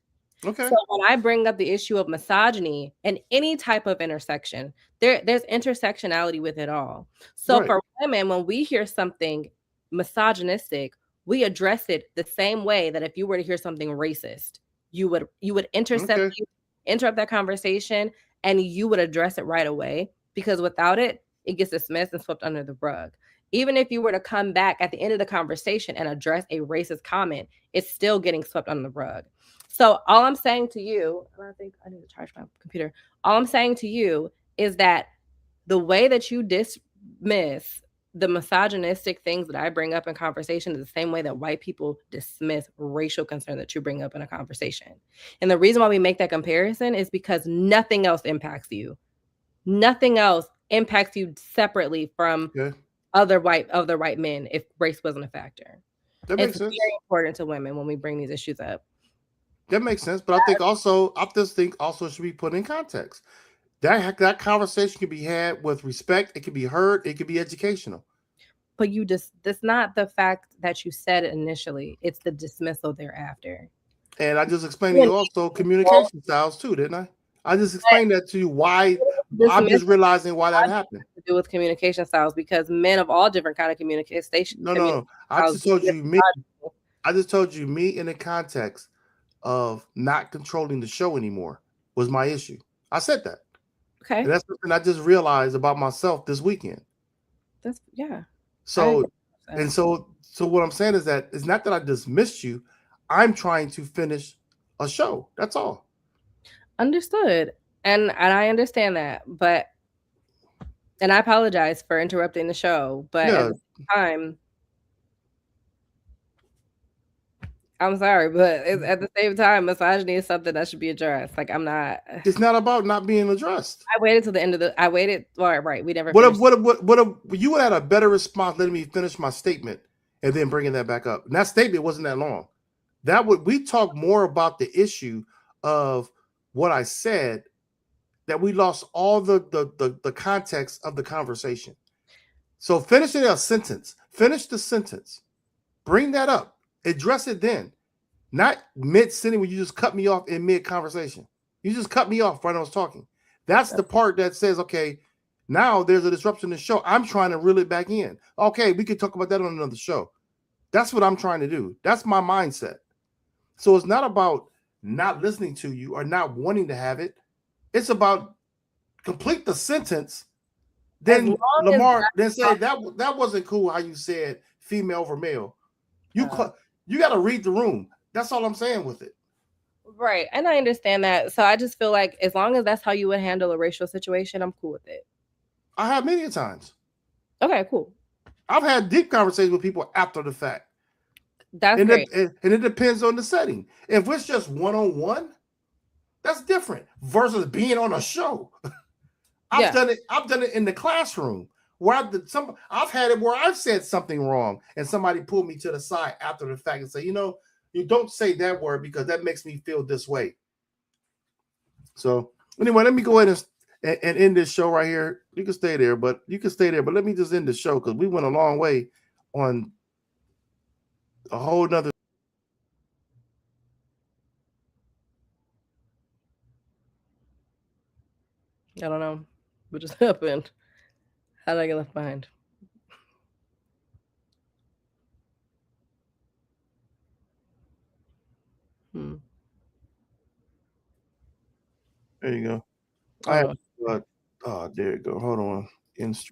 Okay. So when I bring up the issue of misogyny and any type of intersection, there's intersectionality with it all. So for women, when we hear something misogynistic, we address it the same way that if you were to hear something racist, you would interrupt that conversation and you would address it right away, because without it, it gets dismissed and swept under the rug. Even if you were to come back at the end of the conversation and address a racist comment, it's still getting swept under the rug. So all I'm saying to you, and I think I need to charge my computer. All I'm saying to you is that the way that you dismiss the misogynistic things that I bring up in conversation is the same way that white people dismiss racial concern that you bring up in a conversation. And the reason why we make that comparison is because nothing else impacts you. Nothing else impacts you separately from other white men if race wasn't a factor. That makes sense. Very important to women when we bring these issues up. That makes sense. But I just think also should be put in context. That conversation can be had with respect. It can be heard. It can be educational. But that's not the fact that you said it initially. It's the dismissal thereafter. And I just explained to you also communication styles too, didn't I? I just explained that to you why. I'm just realizing why that happened. To do with communication styles, because men of all different kind of communication. No. I just told you me. I just told you me in the context of not controlling the show anymore was my issue. I said that. Okay. And that's something I just realized about myself this weekend. So what I'm saying is that it's not that I dismissed you. I'm trying to finish a show. That's all. Understood. And I understand that, and I apologize for interrupting the show, but at the same time, I'm sorry, but at the same time, misogyny is something that should be addressed. Like, I'm not. It's not about not being addressed. I waited till the end of the. I waited. All right. We never. What you would have had a better response letting me finish my statement and then bringing that back up. And that statement wasn't that long. We talk more about the issue of what I said, that we lost all the context of the conversation. So finish a sentence. Finish the sentence. Bring that up. Address it then. Not mid-sentence when you just cut me off in mid-conversation. You just cut me off when I was talking. That's the part that says, okay, now there's a disruption in the show. I'm trying to reel it back in. Okay, we could talk about that on another show. That's what I'm trying to do. That's my mindset. So it's not about not listening to you or not wanting to have it. It's about complete the sentence. Then Lamar then say that wasn't cool how you said female over male. You got to read the room. That's all I'm saying with it. Right. And I understand that. So I just feel like as long as that's how you would handle a racial situation, I'm cool with it. I have many times. Okay, cool. I've had deep conversations with people after the fact. That's great. And it depends on the setting. If it's just one-on-one, that's different versus being on a show. I've done it in the classroom where I've had it where I've said something wrong and somebody pulled me to the side after the fact and say, you don't say that word because that makes me feel this way. So anyway, let me go ahead and end this show right here. You can stay there, but let me just end the show because we went a long way on a whole nother. I don't know what just happened. How did I get left behind? There you go. There you go. Hold on. In stream.